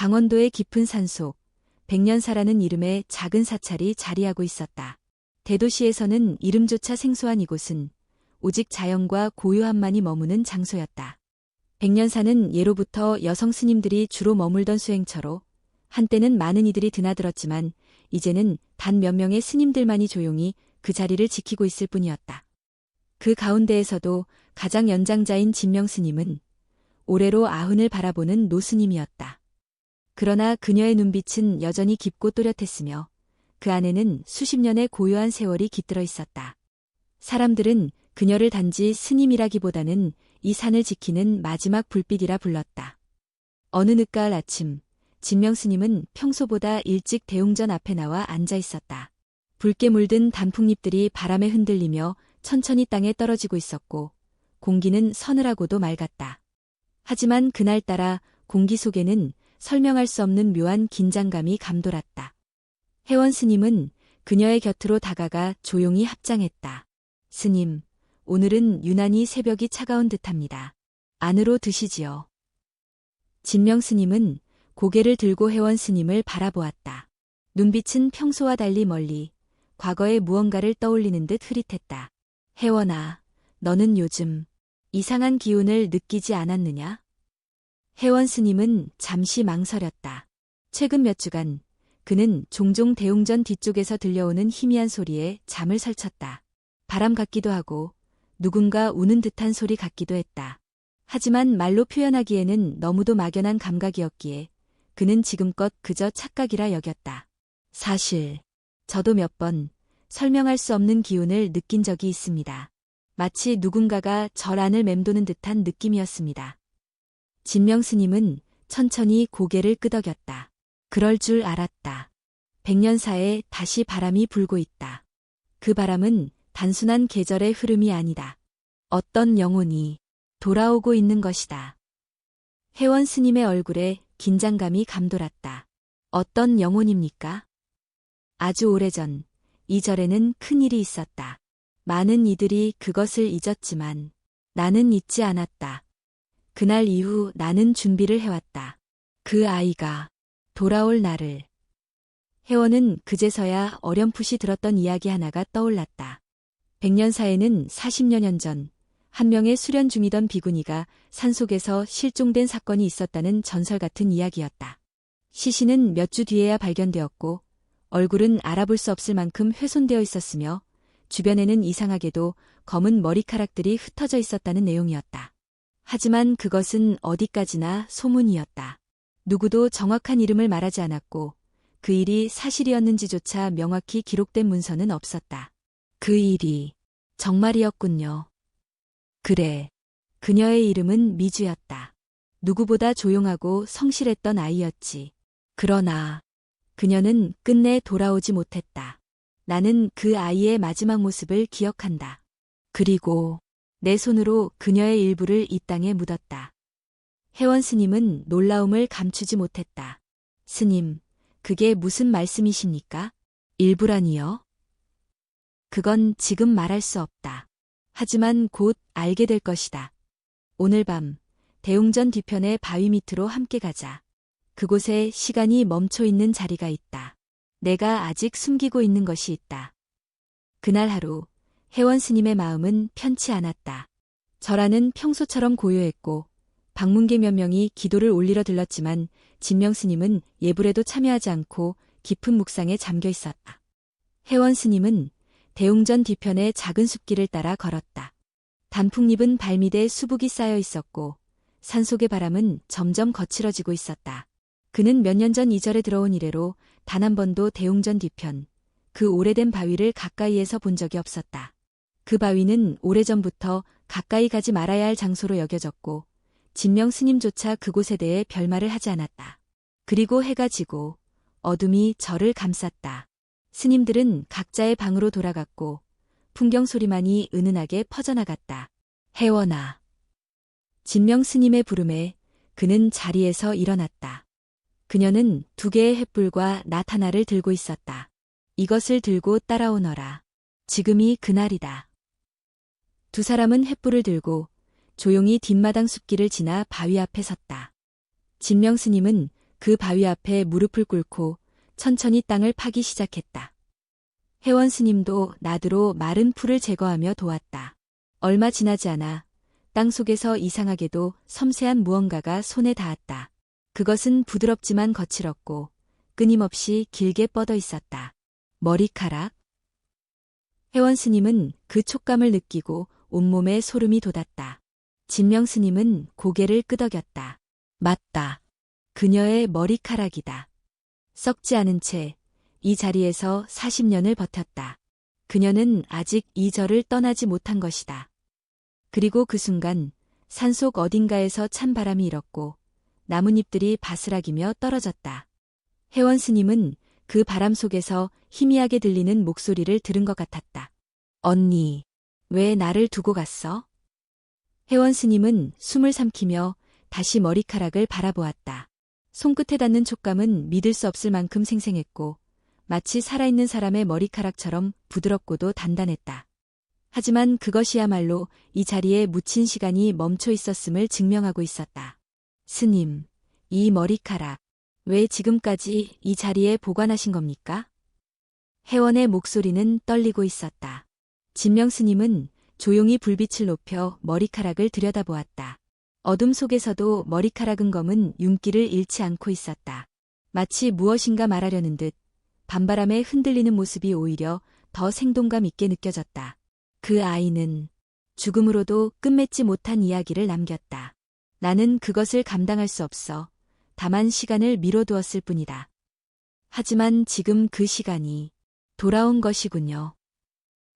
강원도의 깊은 산속, 백년사라는 이름의 작은 사찰이 자리하고 있었다. 대도시에서는 이름조차 생소한 이곳은 오직 자연과 고요함만이 머무는 장소였다. 백년사는 예로부터 여성 스님들이 주로 머물던 수행처로 한때는 많은 이들이 드나들었지만 이제는 단 몇 명의 스님들만이 조용히 그 자리를 지키고 있을 뿐이었다. 그 가운데에서도 가장 연장자인 진명 스님은 올해로 90을 바라보는 노스님이었다. 그러나 그녀의 눈빛은 여전히 깊고 또렷했으며 그 안에는 수십 년의 고요한 세월이 깃들어 있었다. 사람들은 그녀를 단지 스님이라기보다는 이 산을 지키는 마지막 불빛이라 불렀다. 어느 늦가을 아침, 진명 스님은 평소보다 일찍 대웅전 앞에 나와 앉아 있었다. 붉게 물든 단풍잎들이 바람에 흔들리며 천천히 땅에 떨어지고 있었고 공기는 서늘하고도 맑았다. 하지만 그날따라 공기 속에는 설명할 수 없는 묘한 긴장감이 감돌았다. 혜원 스님은 그녀의 곁으로 다가가 조용히 합장했다. 스님, 오늘은 유난히 새벽이 차가운 듯합니다. 안으로 드시지요. 진명 스님은 고개를 들고 혜원 스님을 바라보았다. 눈빛은 평소와 달리 멀리 과거의 무언가를 떠올리는 듯 흐릿했다. 혜원아, 너는 요즘 이상한 기운을 느끼지 않았느냐? 혜원 스님은 잠시 망설였다. 최근 몇 주간 그는 종종 대웅전 뒤쪽에서 들려오는 희미한 소리에 잠을 설쳤다. 바람 같기도 하고 누군가 우는 듯한 소리 같기도 했다. 하지만 말로 표현하기에는 너무도 막연한 감각이었기에 그는 지금껏 그저 착각이라 여겼다. 사실 저도 몇 번 설명할 수 없는 기운을 느낀 적이 있습니다. 마치 누군가가 절 안을 맴도는 듯한 느낌이었습니다. 진명 스님은 천천히 고개를 끄덕였다. 그럴 줄 알았다. 백년사에 다시 바람이 불고 있다. 그 바람은 단순한 계절의 흐름이 아니다. 어떤 영혼이 돌아오고 있는 것이다. 혜원 스님의 얼굴에 긴장감이 감돌았다. 어떤 영혼입니까? 아주 오래전 이 절에는 큰일이 있었다. 많은 이들이 그것을 잊었지만 나는 잊지 않았다. 그날 이후 나는 준비를 해왔다. 그 아이가 돌아올 날을. 혜원은 그제서야 어렴풋이 들었던 이야기 하나가 떠올랐다. 백년사에는 40여 년 전 한 명의 수련 중이던 비구니가 산속에서 실종된 사건이 있었다는 전설 같은 이야기였다. 시신은 몇 주 뒤에야 발견되었고 얼굴은 알아볼 수 없을 만큼 훼손되어 있었으며 주변에는 이상하게도 검은 머리카락들이 흩어져 있었다는 내용이었다. 하지만 그것은 어디까지나 소문이었다. 누구도 정확한 이름을 말하지 않았고 그 일이 사실이었는지조차 명확히 기록된 문서는 없었다. 그 일이 정말이었군요. 그래, 그녀의 이름은 미주였다. 누구보다 조용하고 성실했던 아이였지. 그러나 그녀는 끝내 돌아오지 못했다. 나는 그 아이의 마지막 모습을 기억한다. 그리고 내 손으로 그녀의 일부를 이 땅에 묻었다. 혜원 스님은 놀라움을 감추지 못했다. 스님, 그게 무슨 말씀이십니까? 일부라니요? 그건 지금 말할 수 없다. 하지만 곧 알게 될 것이다. 오늘 밤 대웅전 뒤편의 바위 밑으로 함께 가자. 그곳에 시간이 멈춰 있는 자리가 있다. 내가 아직 숨기고 있는 것이 있다. 그날 하루 혜원 스님의 마음은 편치 않았다. 절 안은 평소처럼 고요했고 방문객 몇 명이 기도를 올리러 들렀지만 진명 스님은 예불에도 참여하지 않고 깊은 묵상에 잠겨 있었다. 혜원 스님은 대웅전 뒤편의 작은 숲길을 따라 걸었다. 단풍잎은 발밑에 수북이 쌓여 있었고 산속의 바람은 점점 거칠어지고 있었다. 그는 몇 년 전 이 절에 들어온 이래로 단 한 번도 대웅전 뒤편, 그 오래된 바위를 가까이에서 본 적이 없었다. 그 바위는 오래전부터 가까이 가지 말아야 할 장소로 여겨졌고 진명 스님조차 그곳에 대해 별말을 하지 않았다. 그리고 해가 지고 어둠이 절을 감쌌다. 스님들은 각자의 방으로 돌아갔고 풍경 소리만이 은은하게 퍼져나갔다. 혜원아. 진명 스님의 부름에 그는 자리에서 일어났다. 그녀는 2개의 횃불과 낫 하나를 들고 있었다. 이것을 들고 따라오너라. 지금이 그날이다. 2 사람은 횃불을 들고 조용히 뒷마당 숲길을 지나 바위 앞에 섰다. 진명 스님은 그 바위 앞에 무릎을 꿇고 천천히 땅을 파기 시작했다. 혜원 스님도 나드로 마른 풀을 제거하며 도왔다. 얼마 지나지 않아 땅 속에서 이상하게도 섬세한 무언가가 손에 닿았다. 그것은 부드럽지만 거칠었고 끊임없이 길게 뻗어 있었다. 머리카락? 혜원 스님은 그 촉감을 느끼고 온몸에 소름이 돋았다. 진명 스님은 고개를 끄덕였다. 맞다. 그녀의 머리카락이다. 썩지 않은 채 이 자리에서 40년을 버텼다. 그녀는 아직 이 절을 떠나지 못한 것이다. 그리고 그 순간 산속 어딘가에서 찬 바람이 일었고 나뭇잎들이 바스락이며 떨어졌다. 혜원 스님은 그 바람 속에서 희미하게 들리는 목소리를 들은 것 같았다. 언니, 왜 나를 두고 갔어? 혜원 스님은 숨을 삼키며 다시 머리카락을 바라보았다. 손끝에 닿는 촉감은 믿을 수 없을 만큼 생생했고 마치 살아있는 사람의 머리카락처럼 부드럽고도 단단했다. 하지만 그것이야말로 이 자리에 묻힌 시간이 멈춰 있었음을 증명하고 있었다. 스님, 이 머리카락, 왜 지금까지 이 자리에 보관하신 겁니까? 혜원의 목소리는 떨리고 있었다. 진명 스님은 조용히 불빛을 높여 머리카락을 들여다보았다. 어둠 속에서도 머리카락은 검은 윤기를 잃지 않고 있었다. 마치 무엇인가 말하려는 듯 밤바람에 흔들리는 모습이 오히려 더 생동감 있게 느껴졌다. 그 아이는 죽음으로도 끝맺지 못한 이야기를 남겼다. 나는 그것을 감당할 수 없어 다만 시간을 미뤄두었을 뿐이다. 하지만 지금 그 시간이 돌아온 것이군요.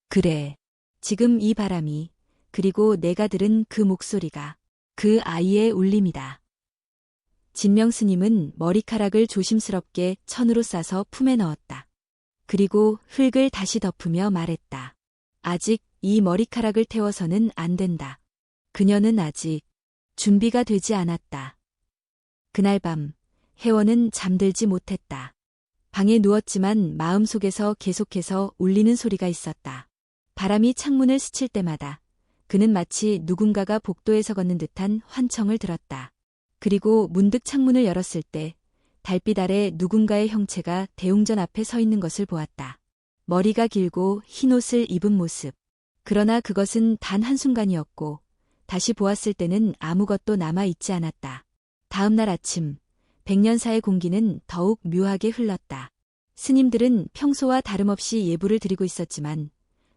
그래, 지금 이 바람이 그리고 내가 들은 그 목소리가 그 아이의 울림이다. 진명 스님은 머리카락을 조심스럽게 천으로 싸서 품에 넣었다. 그리고 흙을 다시 덮으며 말했다. 아직 이 머리카락을 태워서는 안 된다. 그녀는 아직 준비가 되지 않았다. 그날 밤, 혜원은 잠들지 못했다. 방에 누웠지만 마음속에서 계속해서 울리는 소리가 있었다. 바람이 창문을 스칠 때마다 그는 마치 누군가가 복도에서 걷는 듯한 환청을 들었다. 그리고 문득 창문을 열었을 때 달빛 아래 누군가의 형체가 대웅전 앞에 서 있는 것을 보았다. 머리가 길고 흰 옷을 입은 모습. 그러나 그것은 단 한순간이었고 다시 보았을 때는 아무것도 남아있지 않았다. 다음 날 아침, 백년사의 공기는 더욱 묘하게 흘렀다. 스님들은 평소와 다름없이 예불을 드리고 있었지만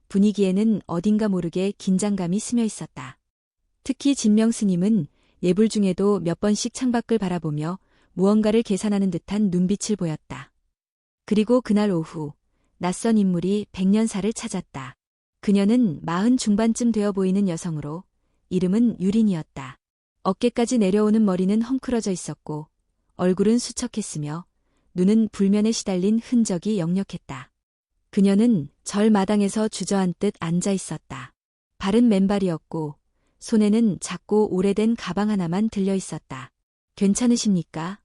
분위기에는 어딘가 모르게 긴장감이 스며 있었다. 특히 진명 스님은 예불 중에도 몇 번씩 창밖을 바라보며 무언가를 계산하는 듯한 눈빛을 보였다. 그리고 그날 오후 낯선 인물이 백년사를 찾았다. 그녀는 40 중반쯤 되어 보이는 여성으로 이름은 유린이었다. 어깨까지 내려오는 머리는 헝클어져 있었고 얼굴은 수척했으며 눈은 불면에 시달린 흔적이 역력했다. 그녀는 절 마당에서 주저앉듯 앉아 있었다. 발은 맨발이었고 손에는 작고 오래된 가방 하나만 들려 있었다. 괜찮으십니까?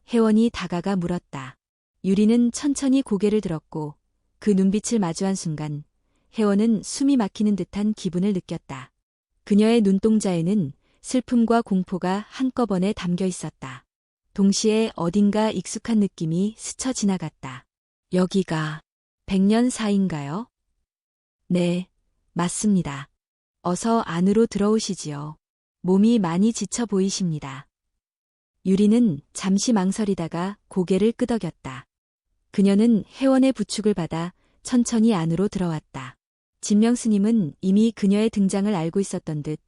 혜원이 다가가 물었다. 유리는 천천히 고개를 들었고 그 눈빛을 마주한 순간 혜원은 숨이 막히는 듯한 기분을 느꼈다. 그녀의 눈동자에는 슬픔과 공포가 한꺼번에 담겨 있었다. 동시에 어딘가 익숙한 느낌이 스쳐 지나갔다. 여기가 백년사인가요? 네, 맞습니다. 어서 안으로 들어오시지요. 몸이 많이 지쳐 보이십니다. 유리는 잠시 망설이다가 고개를 끄덕였다. 그녀는 혜원의 부축을 받아 천천히 안으로 들어왔다. 진명 스님은 이미 그녀의 등장을 알고 있었던 듯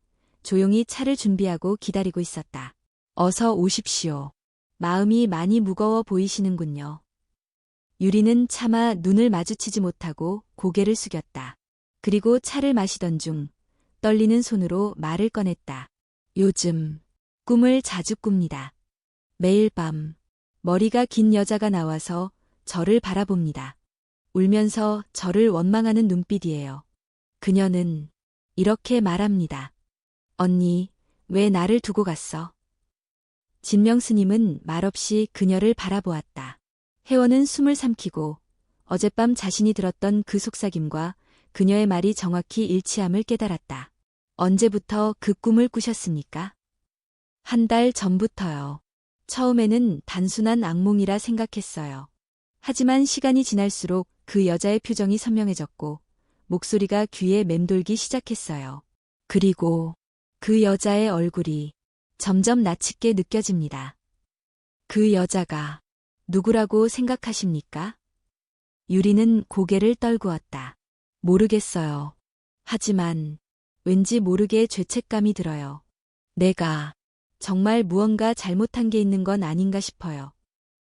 조용히 차를 준비하고 기다리고 있었다. 어서 오십시오. 마음이 많이 무거워 보이시는군요. 유리는 차마 눈을 마주치지 못하고 고개를 숙였다. 그리고 차를 마시던 중 떨리는 손으로 말을 꺼냈다. 요즘 꿈을 자주 꿉니다. 매일 밤 머리가 긴 여자가 나와서 저를 바라봅니다. 울면서 저를 원망하는 눈빛이에요. 그녀는 이렇게 말합니다. 언니, 왜 나를 두고 갔어? 진명 스님은 말없이 그녀를 바라보았다. 혜원은 숨을 삼키고 어젯밤 자신이 들었던 그 속삭임과 그녀의 말이 정확히 일치함을 깨달았다. 언제부터 그 꿈을 꾸셨습니까? 한 달 전부터요. 처음에는 단순한 악몽이라 생각했어요. 하지만 시간이 지날수록 그 여자의 표정이 선명해졌고 목소리가 귀에 맴돌기 시작했어요. 그리고 그 여자의 얼굴이 점점 낯칡게 느껴집니다. 그 여자가 누구라고 생각하십니까? 유리는 고개를 떨구었다. 모르겠어요. 하지만 왠지 모르게 죄책감이 들어요. 내가 정말 무언가 잘못한 게 있는 건 아닌가 싶어요.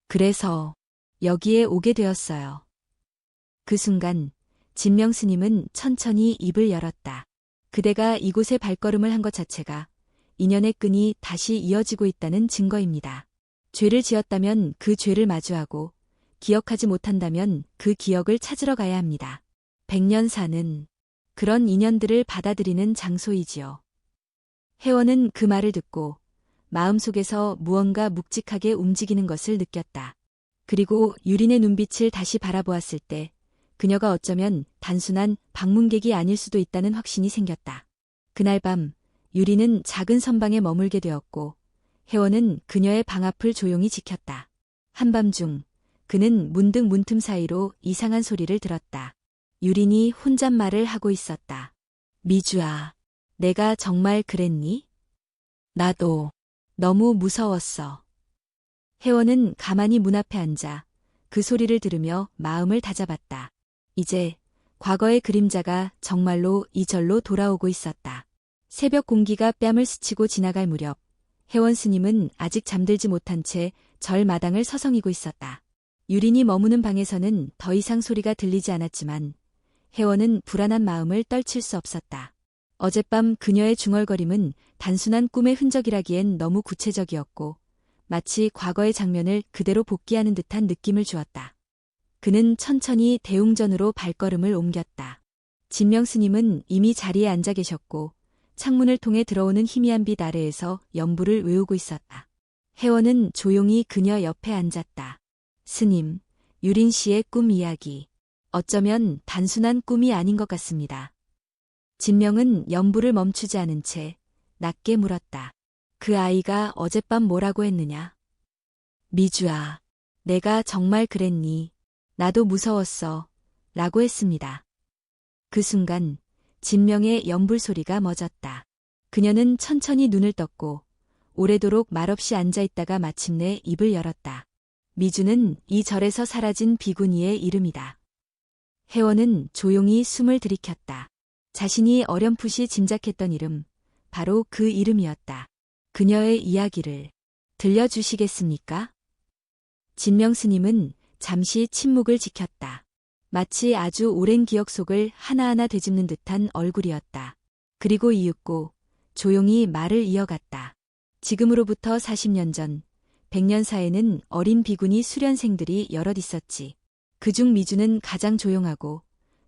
그래서 여기에 오게 되었어요. 그 순간 진명 스님은 천천히 입을 열었다. 그대가 이곳에 발걸음을 한 것 자체가 인연의 끈이 다시 이어지고 있다는 증거입니다. 죄를 지었다면 그 죄를 마주하고 기억하지 못한다면 그 기억을 찾으러 가야 합니다. 백년사는 그런 인연들을 받아들이는 장소이지요. 혜원은 그 말을 듣고 마음속에서 무언가 묵직하게 움직이는 것을 느꼈다. 그리고 유린의 눈빛을 다시 바라보았을 때 그녀가 어쩌면 단순한 방문객이 아닐 수도 있다는 확신이 생겼다. 그날 밤 유리는 작은 선방에 머물게 되었고 혜원은 그녀의 방 앞을 조용히 지켰다. 한밤중 그는 문득 문틈 사이로 이상한 소리를 들었다. 유린이 혼잣말을 하고 있었다. 미주아, 내가 정말 그랬니? 나도 너무 무서웠어. 혜원은 가만히 문 앞에 앉아 그 소리를 들으며 마음을 다잡았다. 이제 과거의 그림자가 정말로 이 절로 돌아오고 있었다. 새벽 공기가 뺨을 스치고 지나갈 무렵 혜원 스님은 아직 잠들지 못한 채 절 마당을 서성이고 있었다. 유린이 머무는 방에서는 더 이상 소리가 들리지 않았지만 혜원은 불안한 마음을 떨칠 수 없었다. 어젯밤 그녀의 중얼거림은 단순한 꿈의 흔적이라기엔 너무 구체적이었고 마치 과거의 장면을 그대로 복기하는 듯한 느낌을 주었다. 그는 천천히 대웅전으로 발걸음을 옮겼다. 진명 스님은 이미 자리에 앉아 계셨고 창문을 통해 들어오는 희미한 빛 아래에서 연부를 외우고 있었다. 혜원은 조용히 그녀 옆에 앉았다. 스님, 유린 씨의 꿈 이야기. 어쩌면 단순한 꿈이 아닌 것 같습니다. 진명은 연부를 멈추지 않은 채 낮게 물었다. 그 아이가 어젯밤 뭐라고 했느냐? 미주아, 내가 정말 그랬니? 나도 무서웠어. 라고 했습니다. 그 순간 진명의 연불 소리가 멎었다. 그녀는 천천히 눈을 떴고 오래도록 말없이 앉아있다가 마침내 입을 열었다. 미주는 이 절에서 사라진 비구니의 이름이다. 혜원은 조용히 숨을 들이켰다. 자신이 어렴풋이 짐작했던 이름, 바로 그 이름이었다. 그녀의 이야기를 들려주시겠습니까? 진명 스님은 잠시 침묵을 지켰다. 마치 아주 오랜 기억 속을 하나하나 되짚는 듯한 얼굴이었다. 그리고 이윽고 조용히 말을 이어갔다. 지금으로부터 40년 전, 백년사에는 어린 비구니 수련생들이 여럿 있었지. 그중 미주는 가장 조용하고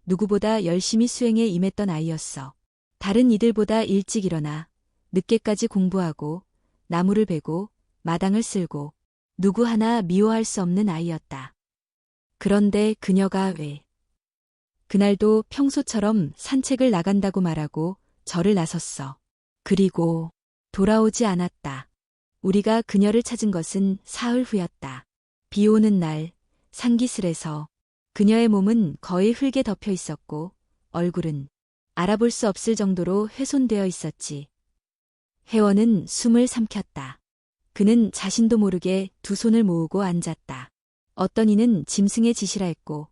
누구보다 열심히 수행에 임했던 아이였어. 다른 이들보다 일찍 일어나 늦게까지 공부하고 나무를 베고 마당을 쓸고 누구 하나 미워할 수 없는 아이였다. 그런데 그녀가 왜 그날도 평소처럼 산책을 나간다고 말하고 절을 나섰어. 그리고 돌아오지 않았다. 우리가 그녀를 찾은 것은 사흘 후였다. 비 오는 날 산기슭에서 그녀의 몸은 거의 흙에 덮여 있었고 얼굴은 알아볼 수 없을 정도로 훼손되어 있었지. 혜원은 숨을 삼켰다. 그는 자신도 모르게 두 손을 모으고 앉았다. 어떤 이는 짐승의 짓이라 했고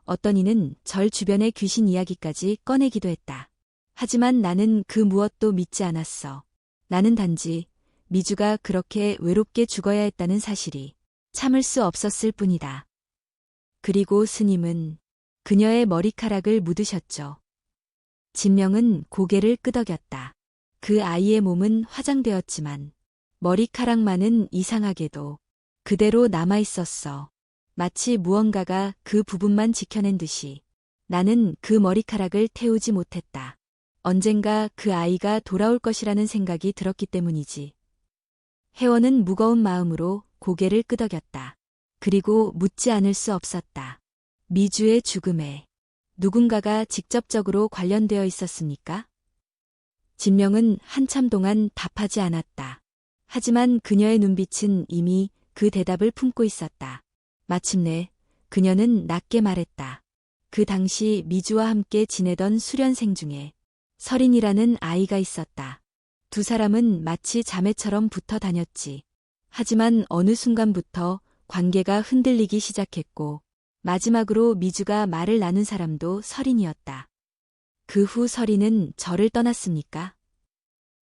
어떤 이는 절 주변의 귀신 이야기까지 꺼내기도 했다. 하지만 나는 그 무엇도 믿지 않았어. 나는 단지 미주가 그렇게 외롭게 죽어야 했다는 사실이 참을 수 없었을 뿐이다. 그리고 스님은 그녀의 머리카락을 묻으셨죠. 진명은 고개를 끄덕였다. 그 아이의 몸은 화장되었지만 머리카락만은 이상하게도 그대로 남아있었어. 마치 무언가가 그 부분만 지켜낸 듯이 나는 그 머리카락을 태우지 못했다. 언젠가 그 아이가 돌아올 것이라는 생각이 들었기 때문이지. 혜원은 무거운 마음으로 고개를 끄덕였다. 그리고 묻지 않을 수 없었다. 미주의 죽음에 누군가가 직접적으로 관련되어 있었습니까? 진명은 한참 동안 답하지 않았다. 하지만 그녀의 눈빛은 이미 그 대답을 품고 있었다. 마침내 그녀는 낮게 말했다. 그 당시 미주와 함께 지내던 수련생 중에 설인이라는 아이가 있었다. 두 사람은 마치 자매처럼 붙어 다녔지. 하지만 어느 순간부터 관계가 흔들리기 시작했고 마지막으로 미주가 말을 나눈 사람도 설인이었다. 그 후 설인은 저를 떠났습니까?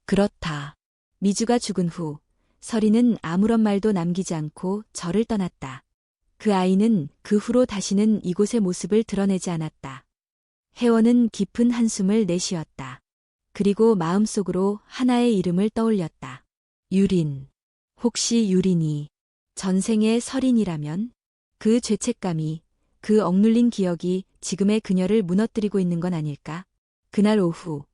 그렇다. 미주가 죽은 후 설인은 아무런 말도 남기지 않고 저를 떠났다. 그 아이는 그 후로 다시는 이곳의 모습을 드러내지 않았다. 혜원은 깊은 한숨을 내쉬었다. 그리고 마음속으로 하나의 이름을 떠올렸다. 유린. 혹시 유린이 전생의 설인이라면? 그 죄책감이, 그 억눌린 기억이 지금의 그녀를 무너뜨리고 있는 건 아닐까? 그날 오후,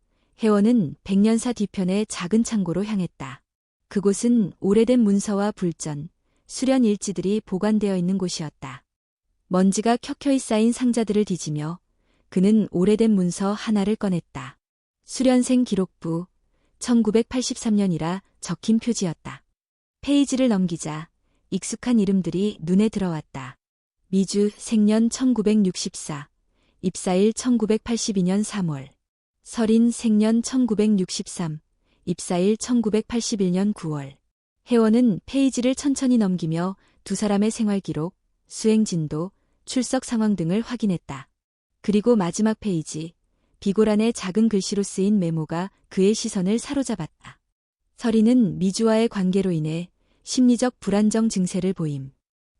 혜원은 백년사 뒤편의 작은 창고로 향했다. 그곳은 오래된 문서와 불전, 수련 일지들이 보관되어 있는 곳이었다. 먼지가 켜켜이 쌓인 상자들을 뒤지며 그는 오래된 문서 하나를 꺼냈다. 수련생 기록부, 1983년이라 적힌 표지였다. 페이지를 넘기자 익숙한 이름들이 눈에 들어왔다. 미주 생년 1964, 입사일 1982년 3월, 설인 생년 1963, 입사일 1981년 9월. 혜원은 페이지를 천천히 넘기며 두 사람의 생활 기록, 수행 진도, 출석 상황 등을 확인했다. 그리고 마지막 페이지, 비고란의 작은 글씨로 쓰인 메모가 그의 시선을 사로잡았다. 설인은 미주와의 관계로 인해 심리적 불안정 증세를 보임.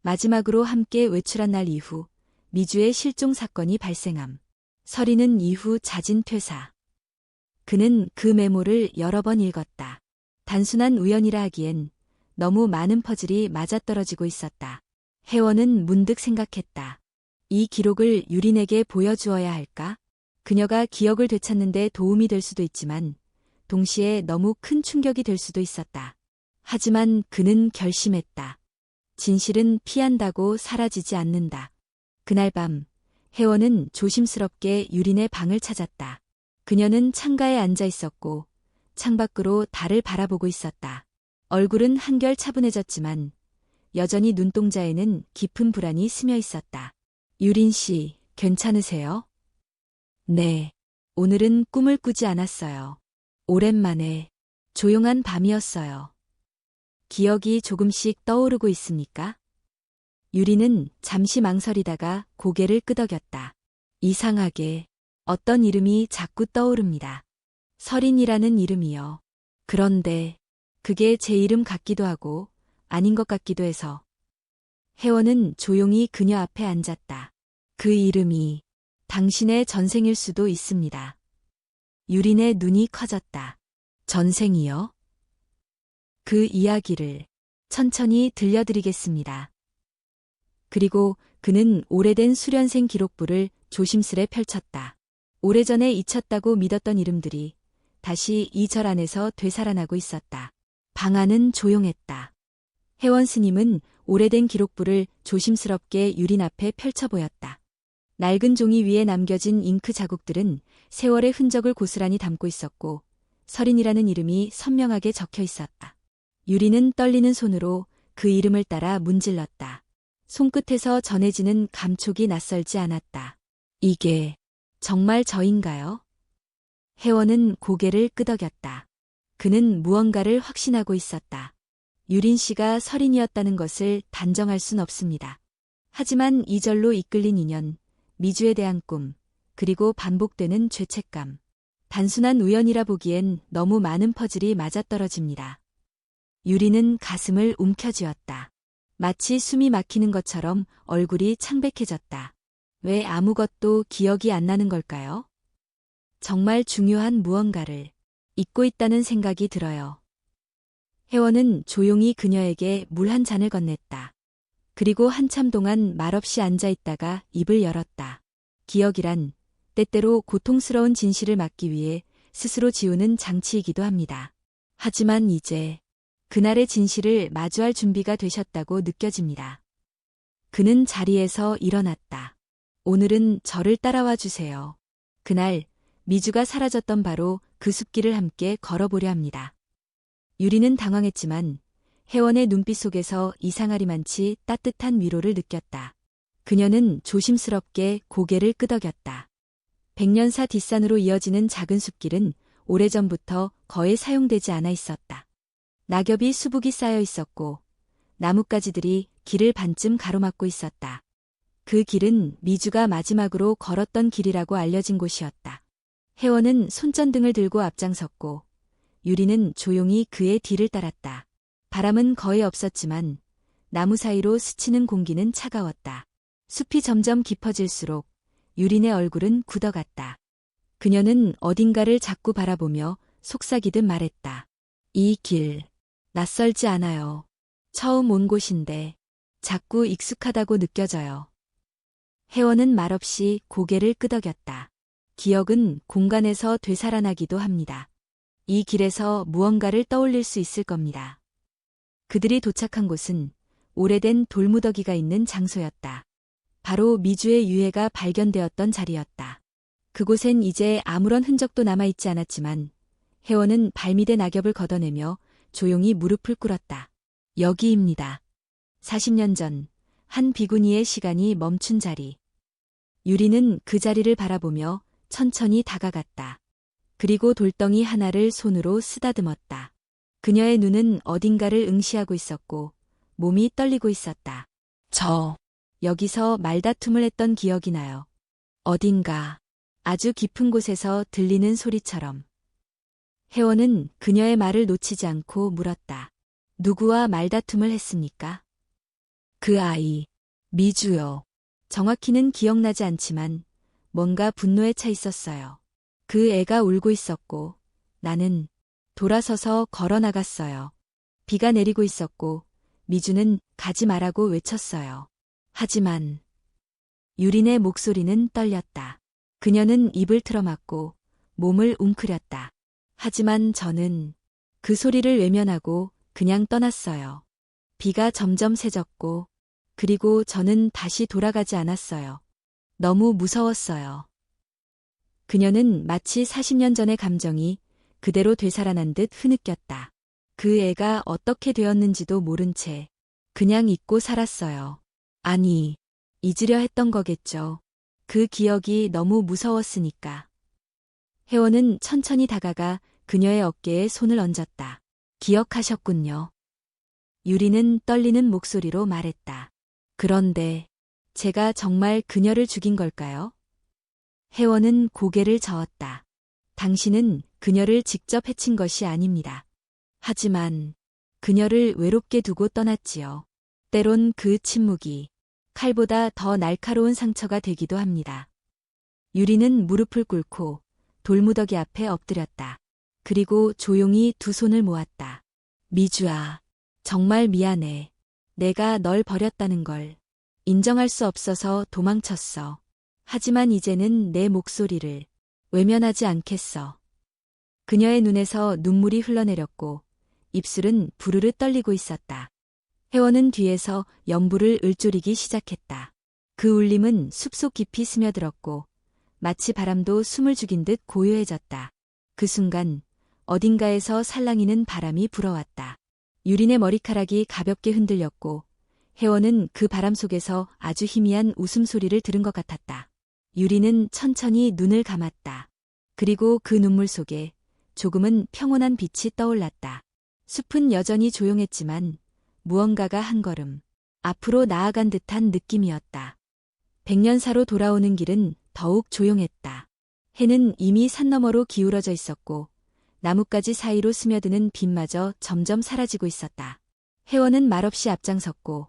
마지막으로 함께 외출한 날 이후 미주의 실종 사건이 발생함. 설인은 이후 잦은 퇴사. 그는 그 메모를 여러 번 읽었다. 단순한 우연이라 하기엔 너무 많은 퍼즐이 맞아떨어지고 있었다. 혜원은 문득 생각했다. 이 기록을 유린에게 보여주어야 할까? 그녀가 기억을 되찾는 데 도움이 될 수도 있지만 동시에 너무 큰 충격이 될 수도 있었다. 하지만 그는 결심했다. 진실은 피한다고 사라지지 않는다. 그날 밤, 혜원은 조심스럽게 유린의 방을 찾았다. 그녀는 창가에 앉아 있었고 창밖으로 달을 바라보고 있었다. 얼굴은 한결 차분해졌지만 여전히 눈동자에는 깊은 불안이 스며 있었다. 유린 씨, 괜찮으세요? 네. 오늘은 꿈을 꾸지 않았어요. 오랜만에 조용한 밤이었어요. 기억이 조금씩 떠오르고 있습니까? 유리는 잠시 망설이다가 고개를 끄덕였다. 이상하게 어떤 이름이 자꾸 떠오릅니다. 설인이라는 이름이요. 그런데 그게 제 이름 같기도 하고 아닌 것 같기도 해서. 혜원은 조용히 그녀 앞에 앉았다. 그 이름이 당신의 전생일 수도 있습니다. 유린의 눈이 커졌다. 전생이요? 그 이야기를 천천히 들려드리겠습니다. 그리고 그는 오래된 수련생 기록부를 조심스레 펼쳤다. 오래전에 잊혔다고 믿었던 이름들이 다시 이 절 안에서 되살아나고 있었다. 방 안은 조용했다. 혜원 스님은 오래된 기록부를 조심스럽게 유린 앞에 펼쳐 보였다. 낡은 종이 위에 남겨진 잉크 자국들은 세월의 흔적을 고스란히 담고 있었고 설인이라는 이름이 선명하게 적혀 있었다. 유리는 떨리는 손으로 그 이름을 따라 문질렀다. 손끝에서 전해지는 감촉이 낯설지 않았다. 이게 정말 저인가요? 혜원은 고개를 끄덕였다. 그는 무언가를 확신하고 있었다. 유린 씨가 설인이었다는 것을 단정할 순 없습니다. 하지만 이 절로 이끌린 인연, 미주에 대한 꿈, 그리고 반복되는 죄책감. 단순한 우연이라 보기엔 너무 많은 퍼즐이 맞아떨어집니다. 유리는 가슴을 움켜쥐었다. 마치 숨이 막히는 것처럼 얼굴이 창백해졌다. 왜 아무것도 기억이 안 나는 걸까요? 정말 중요한 무언가를 잊고 있다는 생각이 들어요. 혜원은 조용히 그녀에게 물 한 잔을 건넸다. 그리고 한참 동안 말없이 앉아 있다가 입을 열었다. 기억이란 때때로 고통스러운 진실을 막기 위해 스스로 지우는 장치이기도 합니다. 하지만 이제 그날의 진실을 마주할 준비가 되셨다고 느껴집니다. 그는 자리에서 일어났다. 오늘은 저를 따라와 주세요. 그날 미주가 사라졌던 바로 그 숲길을 함께 걸어보려 합니다. 유리는 당황했지만 혜원의 눈빛 속에서 이상하리만치 따뜻한 위로를 느꼈다. 그녀는 조심스럽게 고개를 끄덕였다. 백년사 뒷산으로 이어지는 작은 숲길은 오래전부터 거의 사용되지 않아 있었다. 낙엽이 수북이 쌓여 있었고 나뭇가지들이 길을 반쯤 가로막고 있었다. 그 길은 미주가 마지막으로 걸었던 길이라고 알려진 곳이었다. 혜원은 손전등을 들고 앞장섰고 유리는 조용히 그의 뒤를 따랐다. 바람은 거의 없었지만 나무 사이로 스치는 공기는 차가웠다. 숲이 점점 깊어질수록 유린의 얼굴은 굳어갔다. 그녀는 어딘가를 자꾸 바라보며 속삭이듯 말했다. 이 길, 낯설지 않아요. 처음 온 곳인데 자꾸 익숙하다고 느껴져요. 혜원은 말없이 고개를 끄덕였다. 기억은 공간에서 되살아나기도 합니다. 이 길에서 무언가를 떠올릴 수 있을 겁니다. 그들이 도착한 곳은 오래된 돌무더기가 있는 장소였다. 바로 미주의 유해가 발견되었던 자리였다. 그곳엔 이제 아무런 흔적도 남아있지 않았지만 혜원은 발밑의 낙엽을 걷어내며 조용히 무릎을 꿇었다. 여기입니다. 40년 전 한 비구니의 시간이 멈춘 자리. 유리는 그 자리를 바라보며 천천히 다가갔다. 그리고 돌덩이 하나를 손으로 쓰다듬었다. 그녀의 눈은 어딘가를 응시하고 있었고 몸이 떨리고 있었다. 여기서 말다툼을 했던 기억이 나요. 어딘가 아주 깊은 곳에서 들리는 소리처럼. 혜원은 그녀의 말을 놓치지 않고 물었다. 누구와 말다툼을 했습니까? 그 아이, 미주요. 정확히는 기억나지 않지만 뭔가 분노에 차 있었어요. 그 애가 울고 있었고 나는 돌아서서 걸어 나갔어요. 비가 내리고 있었고 미주는 가지 말라고 외쳤어요. 하지만 유린의 목소리는 떨렸다. 그녀는 입을 틀어막고 몸을 웅크렸다. 하지만 저는 그 소리를 외면하고 그냥 떠났어요. 비가 점점 세졌고 그리고 저는 다시 돌아가지 않았어요. 너무 무서웠어요. 그녀는 마치 40년 전의 감정이 그대로 되살아난 듯 흐느꼈다. 그 애가 어떻게 되었는지도 모른 채 그냥 잊고 살았어요. 아니, 잊으려 했던 거겠죠. 그 기억이 너무 무서웠으니까. 혜원은 천천히 다가가 그녀의 어깨에 손을 얹었다. 기억하셨군요. 유리는 떨리는 목소리로 말했다. 그런데 제가 정말 그녀를 죽인 걸까요? 혜원은 고개를 저었다. 당신은 그녀를 직접 해친 것이 아닙니다. 하지만 그녀를 외롭게 두고 떠났지요. 때론 그 침묵이 칼보다 더 날카로운 상처가 되기도 합니다. 유리는 무릎을 꿇고 돌무더기 앞에 엎드렸다. 그리고 조용히 두 손을 모았다. 미주아, 정말 미안해. 내가 널 버렸다는 걸 인정할 수 없어서 도망쳤어. 하지만 이제는 내 목소리를 외면하지 않겠어. 그녀의 눈에서 눈물이 흘러내렸고 입술은 부르르 떨리고 있었다. 혜원은 뒤에서 연부를 을조리기 시작했다. 그 울림은 숲속 깊이 스며들었고 마치 바람도 숨을 죽인 듯 고요해졌다. 그 순간 어딘가에서 살랑이는 바람이 불어왔다. 유린의 머리카락이 가볍게 흔들렸고 혜원은 그 바람 속에서 아주 희미한 웃음소리를 들은 것 같았다. 유리는 천천히 눈을 감았다. 그리고 그 눈물 속에 조금은 평온한 빛이 떠올랐다. 숲은 여전히 조용했지만 무언가가 한 걸음 앞으로 나아간 듯한 느낌이었다. 백년사로 돌아오는 길은 더욱 조용했다. 해는 이미 산 너머로 기울어져 있었고 나뭇가지 사이로 스며드는 빛마저 점점 사라지고 있었다. 혜원은 말없이 앞장섰고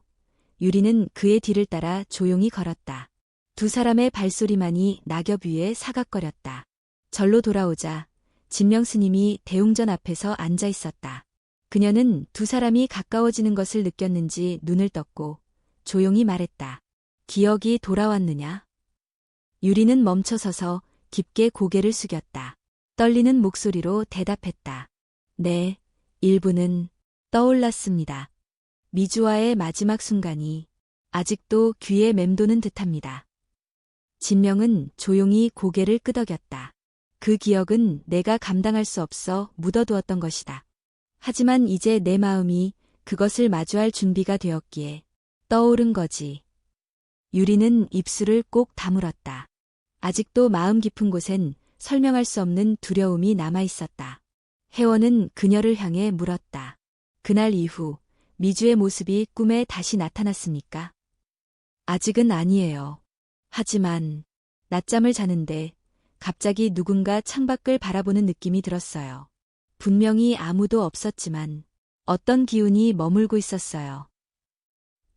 유리는 그의 뒤를 따라 조용히 걸었다. 두 사람의 발소리만이 낙엽 위에 사각거렸다. 절로 돌아오자 진명스님이 대웅전 앞에서 앉아 있었다. 그녀는 두 사람이 가까워지는 것을 느꼈는지 눈을 떴고 조용히 말했다. 기억이 돌아왔느냐? 유리는 멈춰서서 깊게 고개를 숙였다. 떨리는 목소리로 대답했다. 네, 일부는 떠올랐습니다. 미주와의 마지막 순간이 아직도 귀에 맴도는 듯합니다. 진명은 조용히 고개를 끄덕였다. 그 기억은 내가 감당할 수 없어 묻어두었던 것이다. 하지만 이제 내 마음이 그것을 마주할 준비가 되었기에 떠오른 거지. 유리는 입술을 꼭 다물었다. 아직도 마음 깊은 곳엔 설명할 수 없는 두려움이 남아있었다. 혜원은 그녀를 향해 물었다. 그날 이후 미주의 모습이 꿈에 다시 나타났습니까? 아직은 아니에요. 하지만 낮잠을 자는데 갑자기 누군가 창밖을 바라보는 느낌이 들었어요. 분명히 아무도 없었지만 어떤 기운이 머물고 있었어요.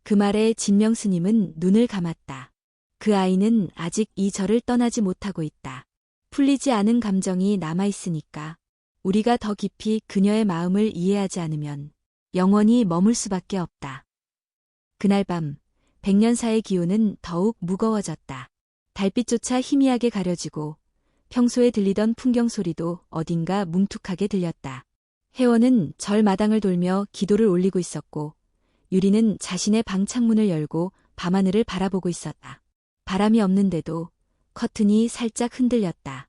그 말에 진명 스님은 눈을 감았다. 그 아이는 아직 이 절을 떠나지 못하고 있다. 풀리지 않은 감정이 남아있으니까 우리가 더 깊이 그녀의 마음을 이해하지 않으면 영원히 머물 수밖에 없다. 그날 밤 백년사의 기운은 더욱 무거워졌다. 달빛조차 희미하게 가려지고 평소에 들리던 풍경 소리도 어딘가 뭉툭하게 들렸다. 혜원은 절 마당을 돌며 기도를 올리고 있었고 유리는 자신의 방 창문을 열고 밤하늘을 바라보고 있었다. 바람이 없는데도 커튼이 살짝 흔들렸다.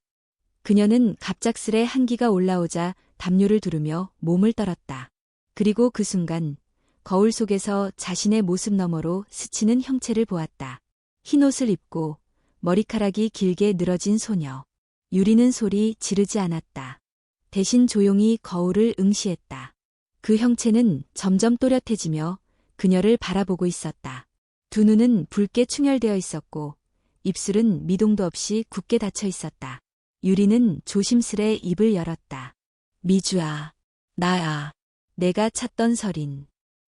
그녀는 갑작스레 한기가 올라오자 담요를 두르며 몸을 떨었다. 그리고 그 순간 거울 속에서 자신의 모습 너머로 스치는 형체를 보았다. 흰 옷을 입고 머리카락이 길게 늘어진 소녀. 유리는 소리 지르지 않았다. 대신 조용히 거울을 응시했다. 그 형체는 점점 또렷해지며 그녀를 바라보고 있었다. 두 눈은 붉게 충혈되어 있었고 입술은 미동도 없이 굳게 닫혀 있었다. 유리는 조심스레 입을 열었다. 미주아, 나야. 내가 찾던 설인.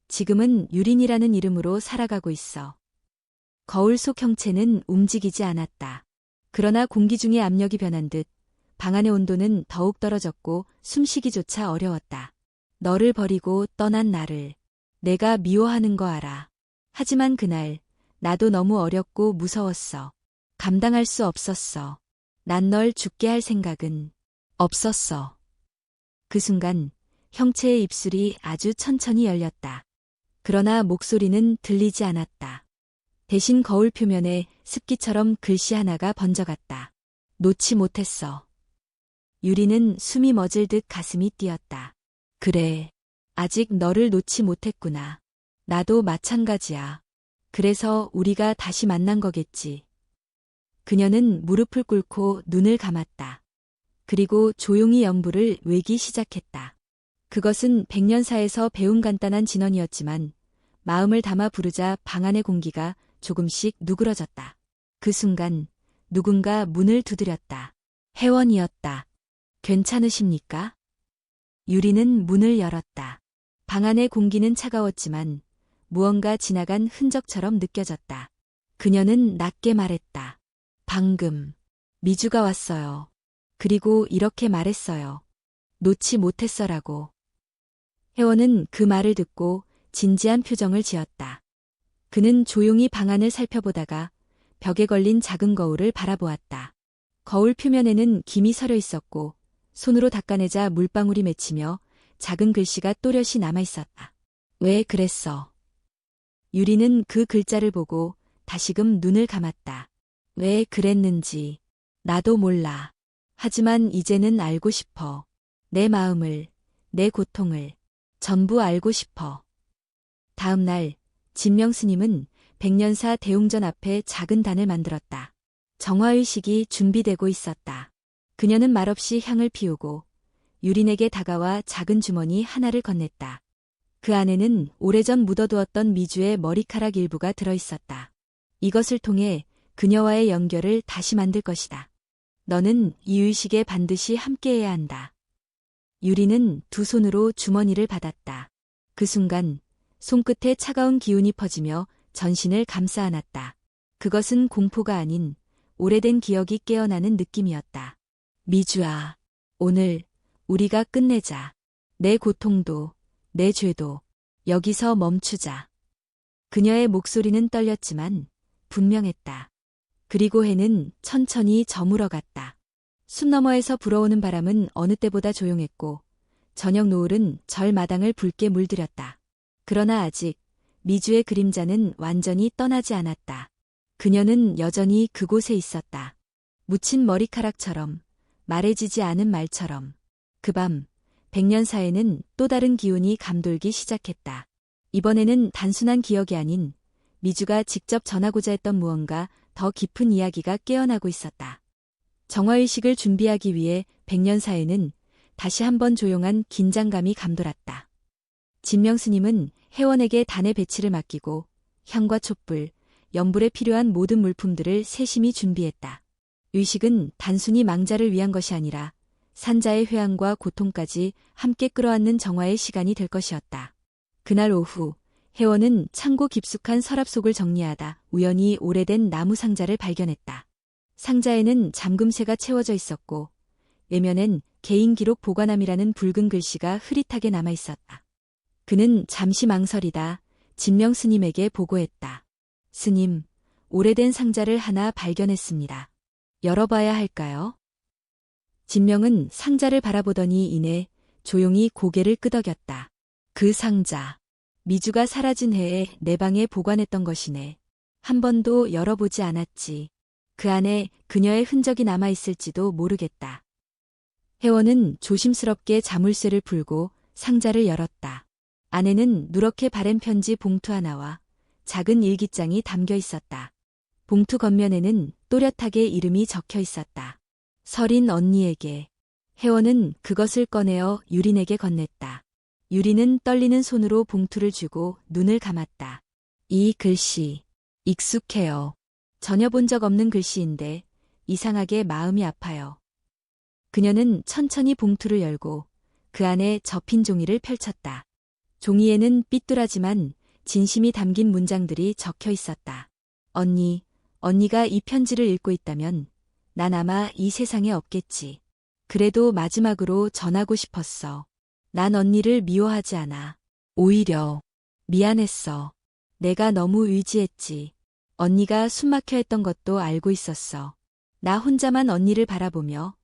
지금은 유린이라는 이름으로 살아가고 있어. 거울 속 형체는 움직이지 않았다. 그러나 공기 중의 압력이 변한 듯 방 안의 온도는 더욱 떨어졌고 숨쉬기조차 어려웠다. 너를 버리고 떠난 나를 내가 미워하는 거 알아. 하지만 그날 나도 너무 어렵고 무서웠어. 감당할 수 없었어. 난 널 죽게 할 생각은 없었어. 그 순간 형체의 입술이 아주 천천히 열렸다. 그러나 목소리는 들리지 않았다. 대신 거울 표면에 습기처럼 글씨 하나가 번져갔다. 놓지 못했어. 유리는 숨이 멎을 듯 가슴이 뛰었다. 그래, 아직 너를 놓지 못했구나. 나도 마찬가지야. 그래서 우리가 다시 만난 거겠지. 그녀는 무릎을 꿇고 눈을 감았다. 그리고 조용히 연부를 외기 시작했다. 그것은 백년사에서 배운 간단한 진언이었지만 마음을 담아 부르자 방 안의 공기가 조금씩 누그러졌다. 그 순간 누군가 문을 두드렸다. 혜원이었다. 괜찮으십니까? 유리는 문을 열었다. 방 안의 공기는 차가웠지만 무언가 지나간 흔적처럼 느껴졌다. 그녀는 낮게 말했다. 방금 미주가 왔어요. 그리고 이렇게 말했어요. 놓지 못했어라고. 혜원은 그 말을 듣고 진지한 표정을 지었다. 그는 조용히 방 안을 살펴보다가 벽에 걸린 작은 거울을 바라보았다. 거울 표면에는 김이 서려 있었고 손으로 닦아내자 물방울이 맺히며 작은 글씨가 또렷이 남아있었다. 왜 그랬어? 유리는 그 글자를 보고 다시금 눈을 감았다. 왜 그랬는지 나도 몰라. 하지만 이제는 알고 싶어. 내 마음을, 내 고통을 전부 알고 싶어. 다음 날 진명 스님은 백년사 대웅전 앞에 작은 단을 만들었다. 정화의식이 준비되고 있었다. 그녀는 말없이 향을 피우고 유린에게 다가와 작은 주머니 하나를 건넸다. 그 안에는 오래전 묻어두었던 미주의 머리카락 일부가 들어있었다. 이것을 통해 그녀와의 연결을 다시 만들 것이다. 너는 이 의식에 반드시 함께해야 한다. 유리는 두 손으로 주머니를 받았다. 그 순간 손끝에 차가운 기운이 퍼지며 전신을 감싸 안았다. 그것은 공포가 아닌 오래된 기억이 깨어나는 느낌이었다. 미주아, 오늘 우리가 끝내자. 내 고통도, 내 죄도 여기서 멈추자. 그녀의 목소리는 떨렸지만 분명했다. 그리고 해는 천천히 저물어갔다. 숲 너머에서 불어오는 바람은 어느 때보다 조용했고 저녁 노을은 절 마당을 붉게 물들였다. 그러나 아직 미주의 그림자는 완전히 떠나지 않았다. 그녀는 여전히 그곳에 있었다. 묻힌 머리카락처럼, 말해지지 않은 말처럼. 그 밤 백년사에는 또 다른 기운이 감돌기 시작했다. 이번에는 단순한 기억이 아닌 미주가 직접 전하고자 했던 무언가 더 깊은 이야기가 깨어나고 있었다. 정화의식을 준비하기 위해 백년사에는 다시 한번 조용한 긴장감이 감돌았다. 진명스님은 회원에게 단의 배치를 맡기고 향과 촛불, 연불에 필요한 모든 물품들을 세심히 준비했다. 의식은 단순히 망자를 위한 것이 아니라 산자의 회한과 고통까지 함께 끌어안는 정화의 시간이 될 것이었다. 그날 오후, 회원은 창고 깊숙한 서랍 속을 정리하다 우연히 오래된 나무 상자를 발견했다. 상자에는 잠금새가 채워져 있었고 외면엔 개인 기록 보관함이라는 붉은 글씨가 흐릿하게 남아 있었다. 그는 잠시 망설이다 진명 스님에게 보고했다. 스님, 오래된 상자를 하나 발견했습니다. 열어봐야 할까요? 진명은 상자를 바라보더니 이내 조용히 고개를 끄덕였다. 그 상자, 미주가 사라진 해에 내 방에 보관했던 것이네. 한 번도 열어보지 않았지. 그 안에 그녀의 흔적이 남아있을지도 모르겠다. 회원은 조심스럽게 자물쇠를 풀고 상자를 열었다. 안에는 누렇게 바랜 편지 봉투 하나와 작은 일기장이 담겨 있었다. 봉투 겉면에는 또렷하게 이름이 적혀 있었다. 설인 언니에게. 회원은 그것을 꺼내어 유린에게 건넸다. 유린은 떨리는 손으로 봉투를 쥐고 눈을 감았다. 이 글씨, 익숙해요. 전혀 본 적 없는 글씨인데 이상하게 마음이 아파요. 그녀는 천천히 봉투를 열고 그 안에 접힌 종이를 펼쳤다. 종이에는 삐뚤하지만 진심이 담긴 문장들이 적혀 있었다. 언니, 언니가 이 편지를 읽고 있다면 난 아마 이 세상에 없겠지. 그래도 마지막으로 전하고 싶었어. 난 언니를 미워하지 않아. 오히려 미안했어. 내가 너무 의지했지. 언니가 숨막혀 했던 것도 알고 있었어. 나 혼자만 언니를 바라보며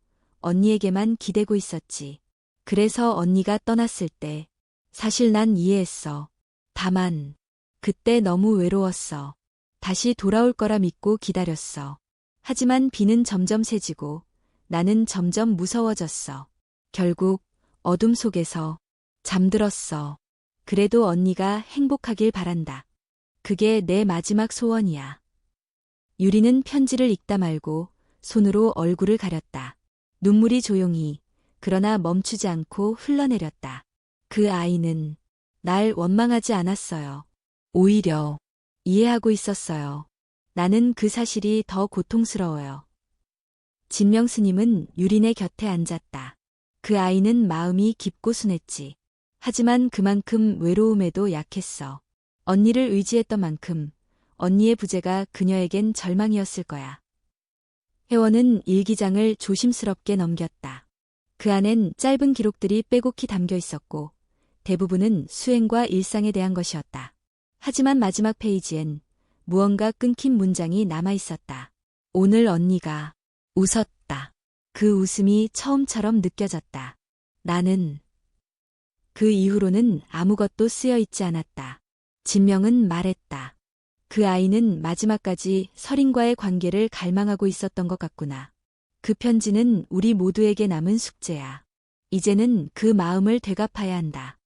언니에게만 기대고 있었지. 그래서 언니가 떠났을 때 사실 난 이해했어. 다만 그때 너무 외로웠어. 다시 돌아올 거라 믿고 기다렸어. 하지만 비는 점점 세지고 나는 점점 무서워졌어. 결국 어둠 속에서 잠들었어. 그래도 언니가 행복하길 바란다. 그게 내 마지막 소원이야. 유리는 편지를 읽다 말고 손으로 얼굴을 가렸다. 눈물이 조용히 그러나 멈추지 않고 흘러내렸다. 그 아이는 날 원망하지 않았어요. 오히려 이해하고 있었어요. 나는 그 사실이 더 고통스러워요. 진명 스님은 유린의 곁에 앉았다. 그 아이는 마음이 깊고 순했지. 하지만 그만큼 외로움에도 약했어. 언니를 의지했던 만큼 언니의 부재가 그녀에겐 절망이었을 거야. 회원은 일기장을 조심스럽게 넘겼다. 그 안엔 짧은 기록들이 빼곡히 담겨 있었고 대부분은 수행과 일상에 대한 것이었다. 하지만 마지막 페이지엔 무언가 끊긴 문장이 남아 있었다. 오늘 언니가 웃었다. 그 웃음이 처음처럼 느껴졌다. 나는 그 이후로는 아무것도 쓰여 있지 않았다. 진명은 말했다. 그 아이는 마지막까지 설인과의 관계를 갈망하고 있었던 것 같구나. 그 편지는 우리 모두에게 남은 숙제야. 이제는 그 마음을 되갚아야 한다.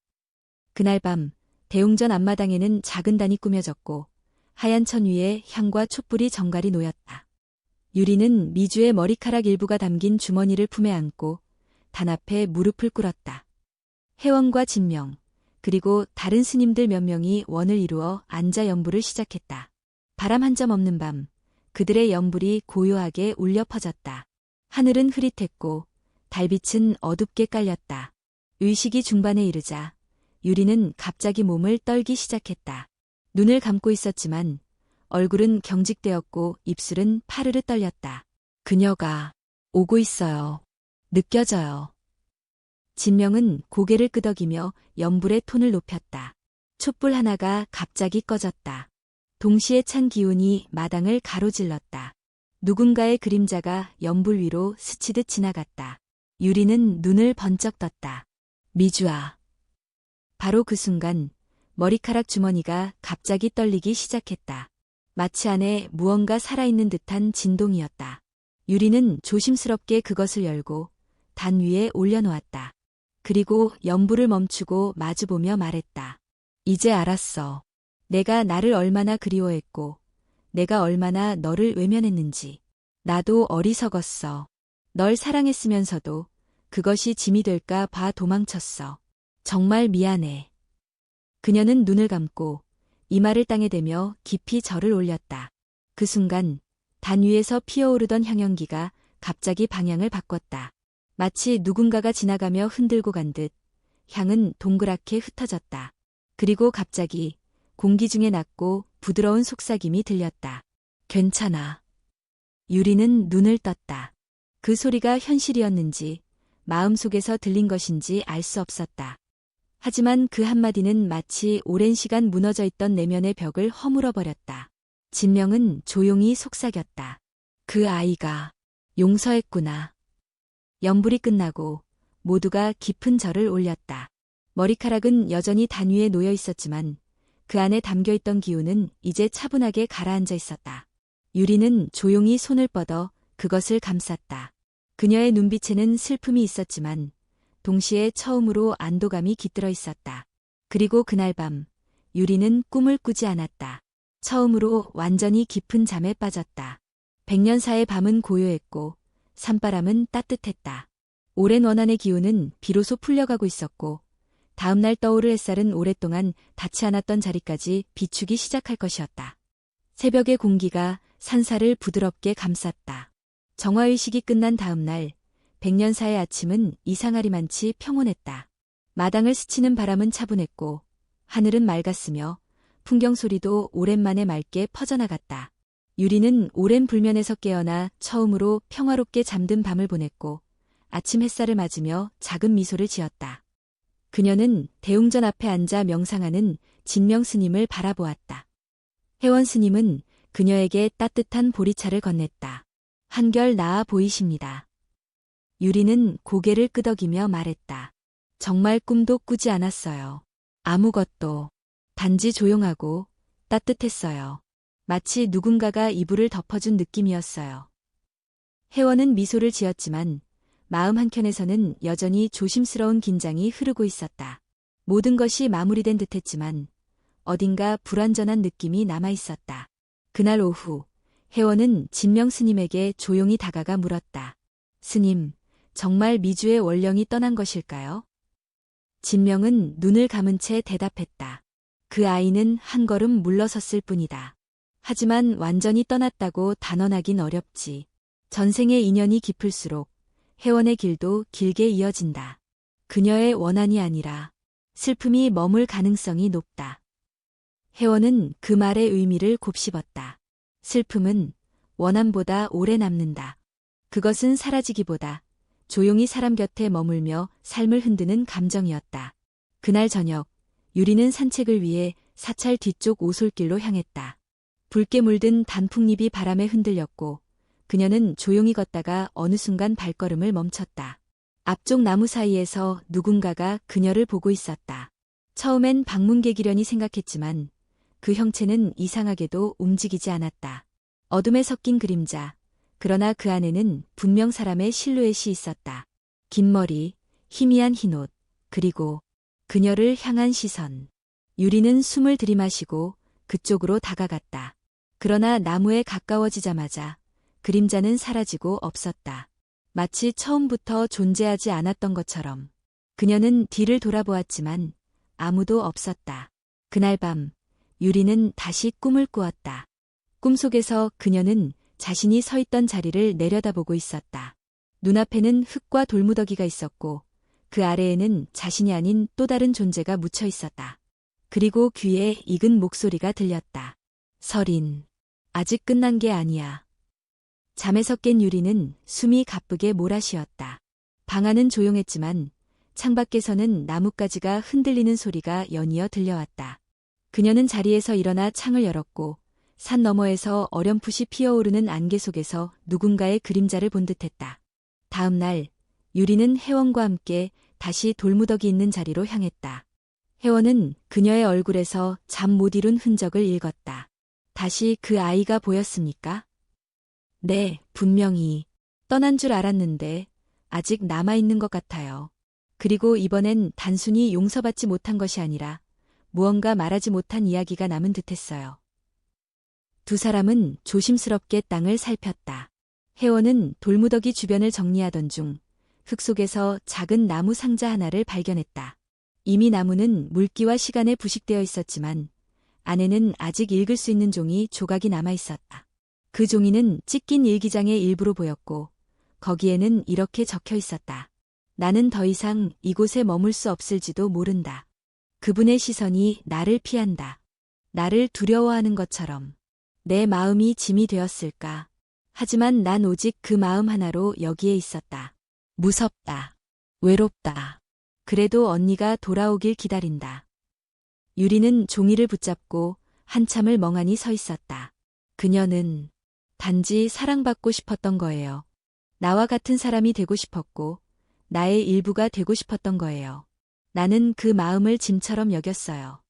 그날 밤 대웅전 앞마당에는 작은 단이 꾸며졌고 하얀 천 위에 향과 촛불이 정갈이 놓였다. 유리는 미주의 머리카락 일부가 담긴 주머니를 품에 안고 단 앞에 무릎을 꿇었다. 회원과 진명, 그리고 다른 스님들 몇 명이 원을 이루어 앉아 연불을 시작했다. 바람 한 점 없는 밤, 그들의 연불이 고요하게 울려 퍼졌다. 하늘은 흐릿했고 달빛은 어둡게 깔렸다. 의식이 중반에 이르자 유리는 갑자기 몸을 떨기 시작했다. 눈을 감고 있었지만 얼굴은 경직되었고 입술은 파르르 떨렸다. 그녀가 오고 있어요. 느껴져요. 진명은 고개를 끄덕이며 연불의 톤을 높였다. 촛불 하나가 갑자기 꺼졌다. 동시에 찬 기운이 마당을 가로질렀다. 누군가의 그림자가 연불 위로 스치듯 지나갔다. 유리는 눈을 번쩍 떴다. 미주아. 바로 그 순간 머리카락 주머니가 갑자기 떨리기 시작했다. 마치 안에 무언가 살아있는 듯한 진동이었다. 유리는 조심스럽게 그것을 열고 단 위에 올려놓았다. 그리고 연불을 멈추고 마주보며 말했다. 이제 알았어. 내가 나를 얼마나 그리워했고, 내가 얼마나 너를 외면했는지. 나도 어리석었어. 널 사랑했으면서도 그것이 짐이 될까 봐 도망쳤어. 정말 미안해. 그녀는 눈을 감고 이마를 땅에 대며 깊이 절을 올렸다. 그 순간 단 위에서 피어오르던 향연기가 갑자기 방향을 바꿨다. 마치 누군가가 지나가며 흔들고 간 듯 향은 동그랗게 흩어졌다. 그리고 갑자기 공기 중에 낮고 부드러운 속삭임이 들렸다. 괜찮아. 유리는 눈을 떴다. 그 소리가 현실이었는지 마음속에서 들린 것인지 알 수 없었다. 하지만 그 한마디는 마치 오랜 시간 무너져 있던 내면의 벽을 허물어버렸다. 진명은 조용히 속삭였다. 그 아이가 용서했구나. 연불이 끝나고 모두가 깊은 절을 올렸다. 머리카락은 여전히 단 위에 놓여 있었지만 그 안에 담겨있던 기운은 이제 차분하게 가라앉아 있었다. 유리는 조용히 손을 뻗어 그것을 감쌌다. 그녀의 눈빛에는 슬픔이 있었지만 동시에 처음으로 안도감이 깃들어 있었다. 그리고 그날 밤 유리는 꿈을 꾸지 않았다. 처음으로 완전히 깊은 잠에 빠졌다. 백년사의 밤은 고요했고 산바람은 따뜻했다. 오랜 원한의 기운은 비로소 풀려가고 있었고 다음날 떠오를 햇살은 오랫동안 닿지 않았던 자리까지 비추기 시작할 것이었다. 새벽의 공기가 산사를 부드럽게 감쌌다. 정화의식이 끝난 다음날 백년사의 아침은 이상하리만치 평온했다. 마당을 스치는 바람은 차분했고 하늘은 맑았으며 풍경 소리도 오랜만에 맑게 퍼져나갔다. 유리는 오랜 불면에서 깨어나 처음으로 평화롭게 잠든 밤을 보냈고 아침 햇살을 맞으며 작은 미소를 지었다. 그녀는 대웅전 앞에 앉아 명상하는 진명 스님을 바라보았다. 혜원 스님은 그녀에게 따뜻한 보리차를 건넸다. 한결 나아 보이십니다. 유리는 고개를 끄덕이며 말했다. 정말 꿈도 꾸지 않았어요. 아무것도. 단지 조용하고 따뜻했어요. 마치 누군가가 이불을 덮어준 느낌이었어요. 혜원은 미소를 지었지만 마음 한켠에서는 여전히 조심스러운 긴장이 흐르고 있었다. 모든 것이 마무리된 듯했지만 어딘가 불완전한 느낌이 남아있었다. 그날 오후 혜원은 진명 스님에게 조용히 다가가 물었다. 스님, 정말 미주의 원령이 떠난 것일까요? 진명은 눈을 감은 채 대답했다. 그 아이는 한 걸음 물러섰을 뿐이다. 하지만 완전히 떠났다고 단언하긴 어렵지. 전생의 인연이 깊을수록 혜원의 길도 길게 이어진다. 그녀의 원한이 아니라 슬픔이 머물 가능성이 높다. 혜원은 그 말의 의미를 곱씹었다. 슬픔은 원한보다 오래 남는다. 그것은 사라지기보다 조용히 사람 곁에 머물며 삶을 흔드는 감정이었다. 그날 저녁, 유리는 산책을 위해 사찰 뒤쪽 오솔길로 향했다. 붉게 물든 단풍잎이 바람에 흔들렸고 그녀는 조용히 걷다가 어느 순간 발걸음을 멈췄다. 앞쪽 나무 사이에서 누군가가 그녀를 보고 있었다. 처음엔 방문객이려니 생각했지만 그 형체는 이상하게도 움직이지 않았다. 어둠에 섞인 그림자, 그러나 그 안에는 분명 사람의 실루엣이 있었다. 긴 머리, 희미한 흰옷, 그리고 그녀를 향한 시선. 유리는 숨을 들이마시고 그쪽으로 다가갔다. 그러나 나무에 가까워지자마자 그림자는 사라지고 없었다. 마치 처음부터 존재하지 않았던 것처럼. 그녀는 뒤를 돌아보았지만 아무도 없었다. 그날 밤 유리는 다시 꿈을 꾸었다. 꿈속에서 그녀는 자신이 서 있던 자리를 내려다보고 있었다. 눈앞에는 흙과 돌무더기가 있었고 그 아래에는 자신이 아닌 또 다른 존재가 묻혀 있었다. 그리고 귀에 익은 목소리가 들렸다. 설인, 아직 끝난 게 아니야. 잠에서 깬 유리는 숨이 가쁘게 몰아쉬었다. 방 안은 조용했지만 창밖에서는 나뭇가지가 흔들리는 소리가 연이어 들려왔다. 그녀는 자리에서 일어나 창을 열었고 산 너머에서 어렴풋이 피어오르는 안개 속에서 누군가의 그림자를 본 듯했다. 다음 날 유리는 혜원과 함께 다시 돌무더기 있는 자리로 향했다. 혜원은 그녀의 얼굴에서 잠 못 이룬 흔적을 읽었다. 다시 그 아이가 보였습니까? 네, 분명히. 떠난 줄 알았는데 아직 남아있는 것 같아요. 그리고 이번엔 단순히 용서받지 못한 것이 아니라 무언가 말하지 못한 이야기가 남은 듯했어요. 두 사람은 조심스럽게 땅을 살폈다. 혜원은 돌무더기 주변을 정리하던 중 흙 속에서 작은 나무 상자 하나를 발견했다. 이미 나무는 물기와 시간에 부식되어 있었지만 안에는 아직 읽을 수 있는 종이 조각이 남아 있었다. 그 종이는 찢긴 일기장의 일부로 보였고 거기에는 이렇게 적혀 있었다. 나는 더 이상 이곳에 머물 수 없을지도 모른다. 그분의 시선이 나를 피한다. 나를 두려워하는 것처럼. 내 마음이 짐이 되었을까? 하지만 난 오직 그 마음 하나로 여기에 있었다. 무섭다. 외롭다. 그래도 언니가 돌아오길 기다린다. 유리는 종이를 붙잡고 한참을 멍하니 서 있었다. 그녀는 단지 사랑받고 싶었던 거예요. 나와 같은 사람이 되고 싶었고 나의 일부가 되고 싶었던 거예요. 나는 그 마음을 짐처럼 여겼어요.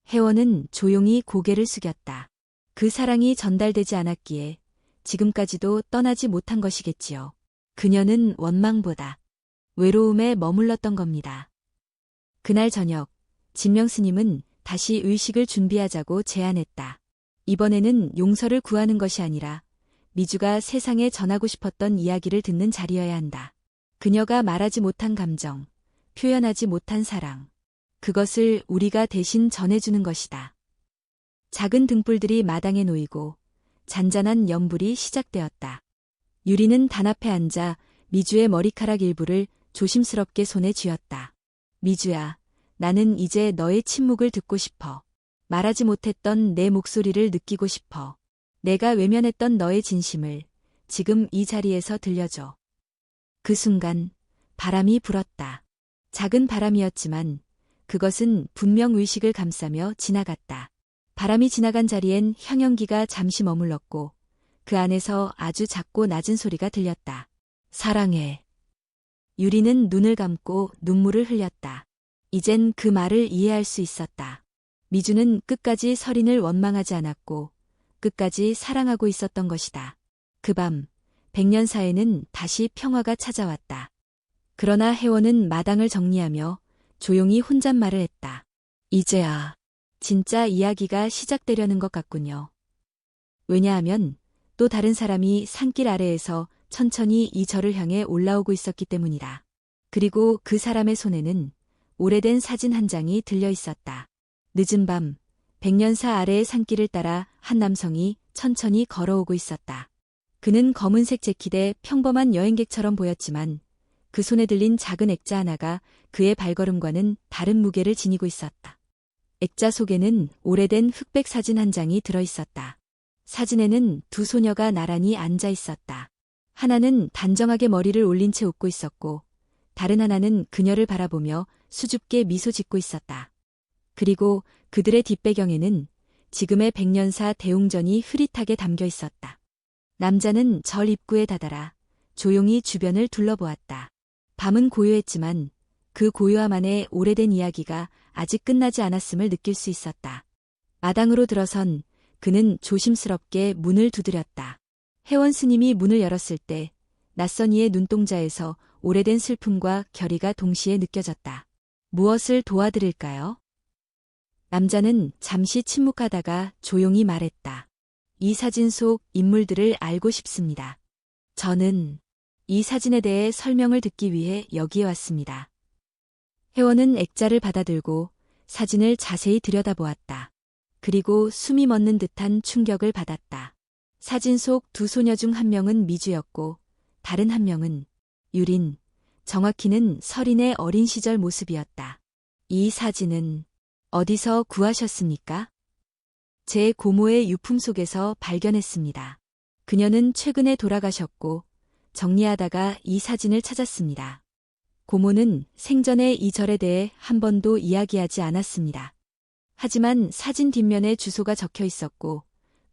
혜원은 조용히 고개를 숙였다. 그 사랑이 전달되지 않았기에 지금까지도 떠나지 못한 것이겠지요. 그녀는 원망보다 외로움에 머물렀던 겁니다. 그날 저녁, 진명 스님은 다시 의식을 준비하자고 제안했다. 이번에는 용서를 구하는 것이 아니라 미주가 세상에 전하고 싶었던 이야기를 듣는 자리여야 한다. 그녀가 말하지 못한 감정, 표현하지 못한 사랑. 그것을 우리가 대신 전해주는 것이다. 작은 등불들이 마당에 놓이고 잔잔한 연불이 시작되었다. 유리는 단 앞에 앉아 미주의 머리카락 일부를 조심스럽게 손에 쥐었다. 미주야, 나는 이제 너의 침묵을 듣고 싶어. 말하지 못했던 내 목소리를 느끼고 싶어. 내가 외면했던 너의 진심을 지금 이 자리에서 들려줘. 그 순간 바람이 불었다. 작은 바람이었지만 그것은 분명 의식을 감싸며 지나갔다. 바람이 지나간 자리엔 형형기가 잠시 머물렀고 그 안에서 아주 작고 낮은 소리가 들렸다. 사랑해. 유리는 눈을 감고 눈물을 흘렸다. 이젠 그 말을 이해할 수 있었다. 미주는 끝까지 서린을 원망하지 않았고 끝까지 사랑하고 있었던 것이다. 그 밤, 백년사에는 다시 평화가 찾아왔다. 그러나 혜원은 마당을 정리하며 조용히 혼잣말을 했다. 이제야 진짜 이야기가 시작되려는 것 같군요. 왜냐하면 또 다른 사람이 산길 아래에서 천천히 이 절을 향해 올라오고 있었기 때문이다. 그리고 그 사람의 손에는 오래된 사진 한 장이 들려 있었다. 늦은 밤, 백년사 아래의 산길을 따라 한 남성이 천천히 걸어오고 있었다. 그는 검은색 재킷에 평범한 여행객처럼 보였지만 그 손에 들린 작은 액자 하나가 그의 발걸음과는 다른 무게를 지니고 있었다. 액자 속에는 오래된 흑백 사진 한 장이 들어 있었다. 사진에는 두 소녀가 나란히 앉아 있었다. 하나는 단정하게 머리를 올린 채 웃고 있었고 다른 하나는 그녀를 바라보며 수줍게 미소 짓고 있었다. 그리고 그들의 뒷배경에는 지금의 백년사 대웅전이 흐릿하게 담겨 있었다. 남자는 절 입구에 다다라 조용히 주변을 둘러보았다. 밤은 고요했지만 그 고요함 안에 오래된 이야기가 아직 끝나지 않았음을 느낄 수 있었다. 마당으로 들어선 그는 조심스럽게 문을 두드렸다. 혜원 스님이 문을 열었을 때 낯선 이의 눈동자에서 오래된 슬픔과 결의가 동시에 느껴졌다. 무엇을 도와드릴까요? 남자는 잠시 침묵하다가 조용히 말했다. 이 사진 속 인물들을 알고 싶습니다. 저는 이 사진에 대해 설명을 듣기 위해 여기에 왔습니다. 혜원은 액자를 받아들고 사진을 자세히 들여다보았다. 그리고 숨이 멎는 듯한 충격을 받았다. 사진 속 두 소녀 중 한 명은 미주였고 다른 한 명은 유린, 정확히는 서린의 어린 시절 모습이었다. 이 사진은 어디서 구하셨습니까? 제 고모의 유품 속에서 발견했습니다. 그녀는 최근에 돌아가셨고 정리하다가 이 사진을 찾았습니다. 고모는 생전에 이 절에 대해 한 번도 이야기하지 않았습니다. 하지만 사진 뒷면에 주소가 적혀 있었고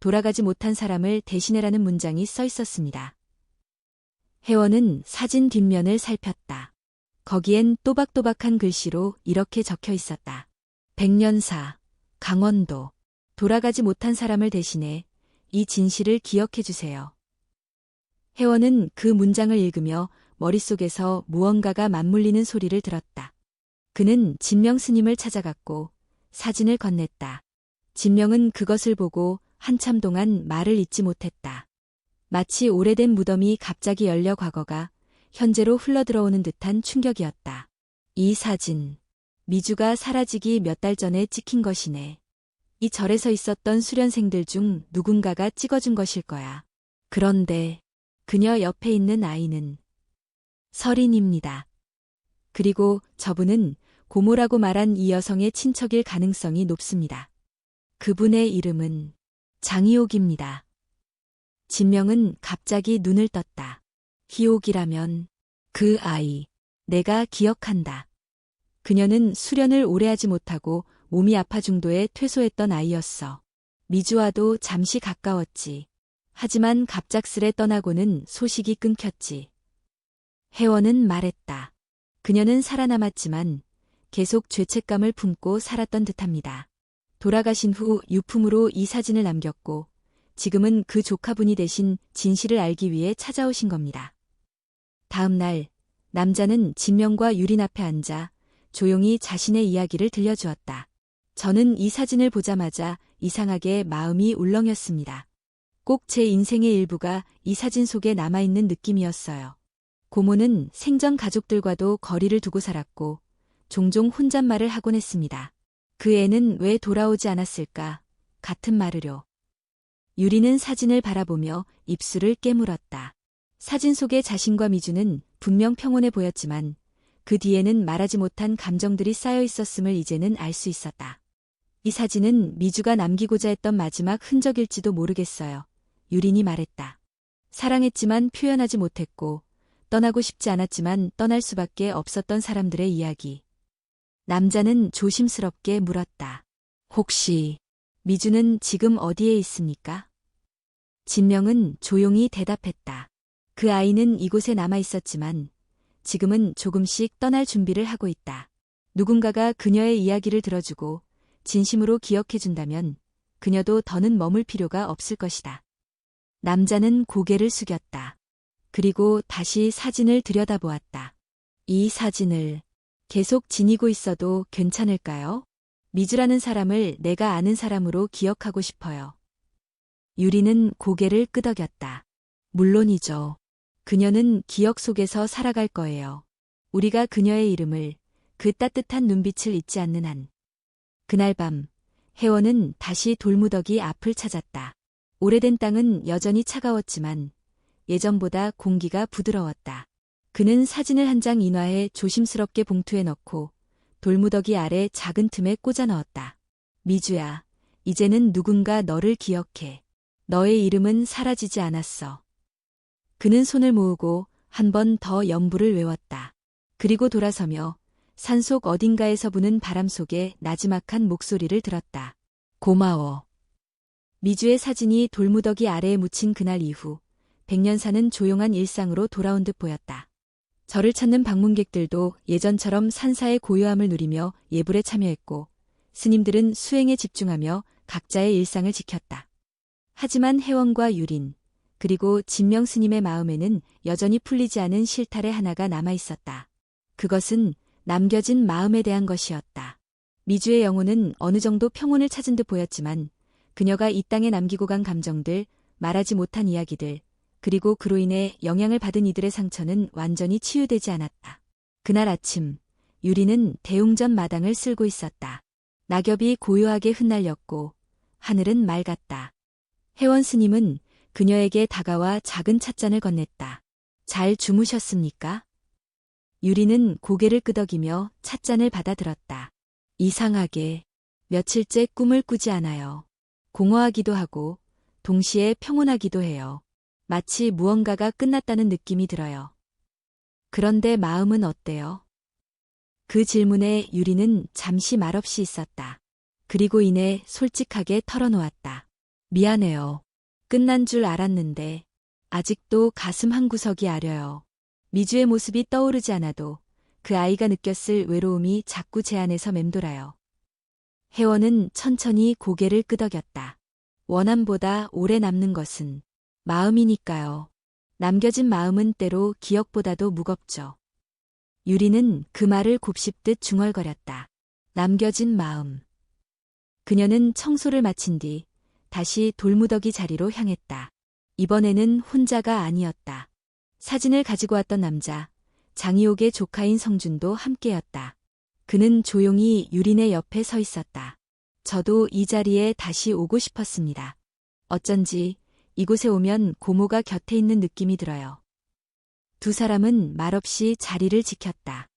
돌아가지 못한 사람을 대신해라는 문장이 써 있었습니다. 혜원은 사진 뒷면을 살폈다. 거기엔 또박또박한 글씨로 이렇게 적혀 있었다. 백년사, 강원도, 돌아가지 못한 사람을 대신해 이 진실을 기억해 주세요. 혜원은 그 문장을 읽으며 머릿속에서 무언가가 맞물리는 소리를 들었다. 그는 진명 스님을 찾아갔고 사진을 건넸다. 진명은 그것을 보고 한참 동안 말을 잇지 못했다. 마치 오래된 무덤이 갑자기 열려 과거가 현재로 흘러들어오는 듯한 충격이었다. 이 사진, 미주가 사라지기 몇 달 전에 찍힌 것이네. 이 절에서 있었던 수련생들 중 누군가가 찍어준 것일 거야. 그런데 그녀 옆에 있는 아이는 설인입니다. 그리고 저분은 고모라고 말한 이 여성의 친척일 가능성이 높습니다. 그분의 이름은 장희옥입니다. 진명은 갑자기 눈을 떴다. 희옥이라면 그 아이, 내가 기억한다. 그녀는 수련을 오래 하지 못하고 몸이 아파 중도에 퇴소했던 아이였어. 미주와도 잠시 가까웠지. 하지만 갑작스레 떠나고는 소식이 끊겼지. 혜원은 말했다. 그녀는 살아남았지만 계속 죄책감을 품고 살았던 듯합니다. 돌아가신 후 유품으로 이 사진을 남겼고 지금은 그 조카분이 대신 진실을 알기 위해 찾아오신 겁니다. 다음 날 남자는 진명과 유린 앞에 앉아 조용히 자신의 이야기를 들려주었다. 저는 이 사진을 보자마자 이상하게 마음이 울렁였습니다. 꼭 제 인생의 일부가 이 사진 속에 남아있는 느낌이었어요. 고모는 생전 가족들과도 거리를 두고 살았고 종종 혼잣말을 하곤 했습니다. 그 애는 왜 돌아오지 않았을까? 같은 말으로. 유리는 사진을 바라보며 입술을 깨물었다. 사진 속의 자신과 미주는 분명 평온해 보였지만 그 뒤에는 말하지 못한 감정들이 쌓여 있었음을 이제는 알 수 있었다. 이 사진은 미주가 남기고자 했던 마지막 흔적일지도 모르겠어요. 유린이 말했다. 사랑했지만 표현하지 못했고 떠나고 싶지 않았지만 떠날 수밖에 없었던 사람들의 이야기. 남자는 조심스럽게 물었다. 혹시 미주는 지금 어디에 있습니까? 진명은 조용히 대답했다. 그 아이는 이곳에 남아 있었지만 지금은 조금씩 떠날 준비를 하고 있다. 누군가가 그녀의 이야기를 들어주고 진심으로 기억해준다면 그녀도 더는 머물 필요가 없을 것이다. 남자는 고개를 숙였다. 그리고 다시 사진을 들여다보았다. 이 사진을 계속 지니고 있어도 괜찮을까요? 미주라는 사람을 내가 아는 사람으로 기억하고 싶어요. 유리는 고개를 끄덕였다. 물론이죠. 그녀는 기억 속에서 살아갈 거예요. 우리가 그녀의 이름을, 그 따뜻한 눈빛을 잊지 않는 한. 그날 밤, 혜원은 다시 돌무더기 앞을 찾았다. 오래된 땅은 여전히 차가웠지만 예전보다 공기가 부드러웠다. 그는 사진을 한 장 인화해 조심스럽게 봉투에 넣고 돌무더기 아래 작은 틈에 꽂아 넣었다. 미주야, 이제는 누군가 너를 기억해. 너의 이름은 사라지지 않았어. 그는 손을 모으고 한 번 더 연부를 외웠다. 그리고 돌아서며 산속 어딘가에서 부는 바람 속에 나지막한 목소리를 들었다. 고마워. 미주의 사진이 돌무더기 아래에 묻힌 그날 이후 백년사는 조용한 일상으로 돌아온 듯 보였다. 절을 찾는 방문객들도 예전처럼 산사의 고요함을 누리며 예불에 참여했고 스님들은 수행에 집중하며 각자의 일상을 지켰다. 하지만 혜원과 유린, 그리고 진명 스님의 마음에는 여전히 풀리지 않은 실타래 하나가 남아있었다. 그것은 남겨진 마음에 대한 것이었다. 미주의 영혼은 어느 정도 평온을 찾은 듯 보였지만 그녀가 이 땅에 남기고 간 감정들, 말하지 못한 이야기들, 그리고 그로 인해 영향을 받은 이들의 상처는 완전히 치유되지 않았다. 그날 아침, 유리는 대웅전 마당을 쓸고 있었다. 낙엽이 고요하게 흩날렸고 하늘은 맑았다. 혜원 스님은 그녀에게 다가와 작은 찻잔을 건넸다. 잘 주무셨습니까? 유리는 고개를 끄덕이며 찻잔을 받아들었다. 이상하게 며칠째 꿈을 꾸지 않아요. 공허하기도 하고 동시에 평온하기도 해요. 마치 무언가가 끝났다는 느낌이 들어요. 그런데 마음은 어때요? 그 질문에 유리는 잠시 말없이 있었다. 그리고 이내 솔직하게 털어놓았다. 미안해요. 끝난 줄 알았는데 아직도 가슴 한구석이 아려요. 미주의 모습이 떠오르지 않아도 그 아이가 느꼈을 외로움이 자꾸 제 안에서 맴돌아요. 혜원은 천천히 고개를 끄덕였다. 원함보다 오래 남는 것은 마음이니까요. 남겨진 마음은 때로 기억보다도 무겁죠. 유리는 그 말을 곱씹듯 중얼거렸다. 남겨진 마음. 그녀는 청소를 마친 뒤 다시 돌무더기 자리로 향했다. 이번에는 혼자가 아니었다. 사진을 가지고 왔던 남자, 장이옥의 조카인 성준도 함께였다. 그는 조용히 유린의 옆에 서 있었다. 저도 이 자리에 다시 오고 싶었습니다. 어쩐지 이곳에 오면 고모가 곁에 있는 느낌이 들어요. 두 사람은 말없이 자리를 지켰다.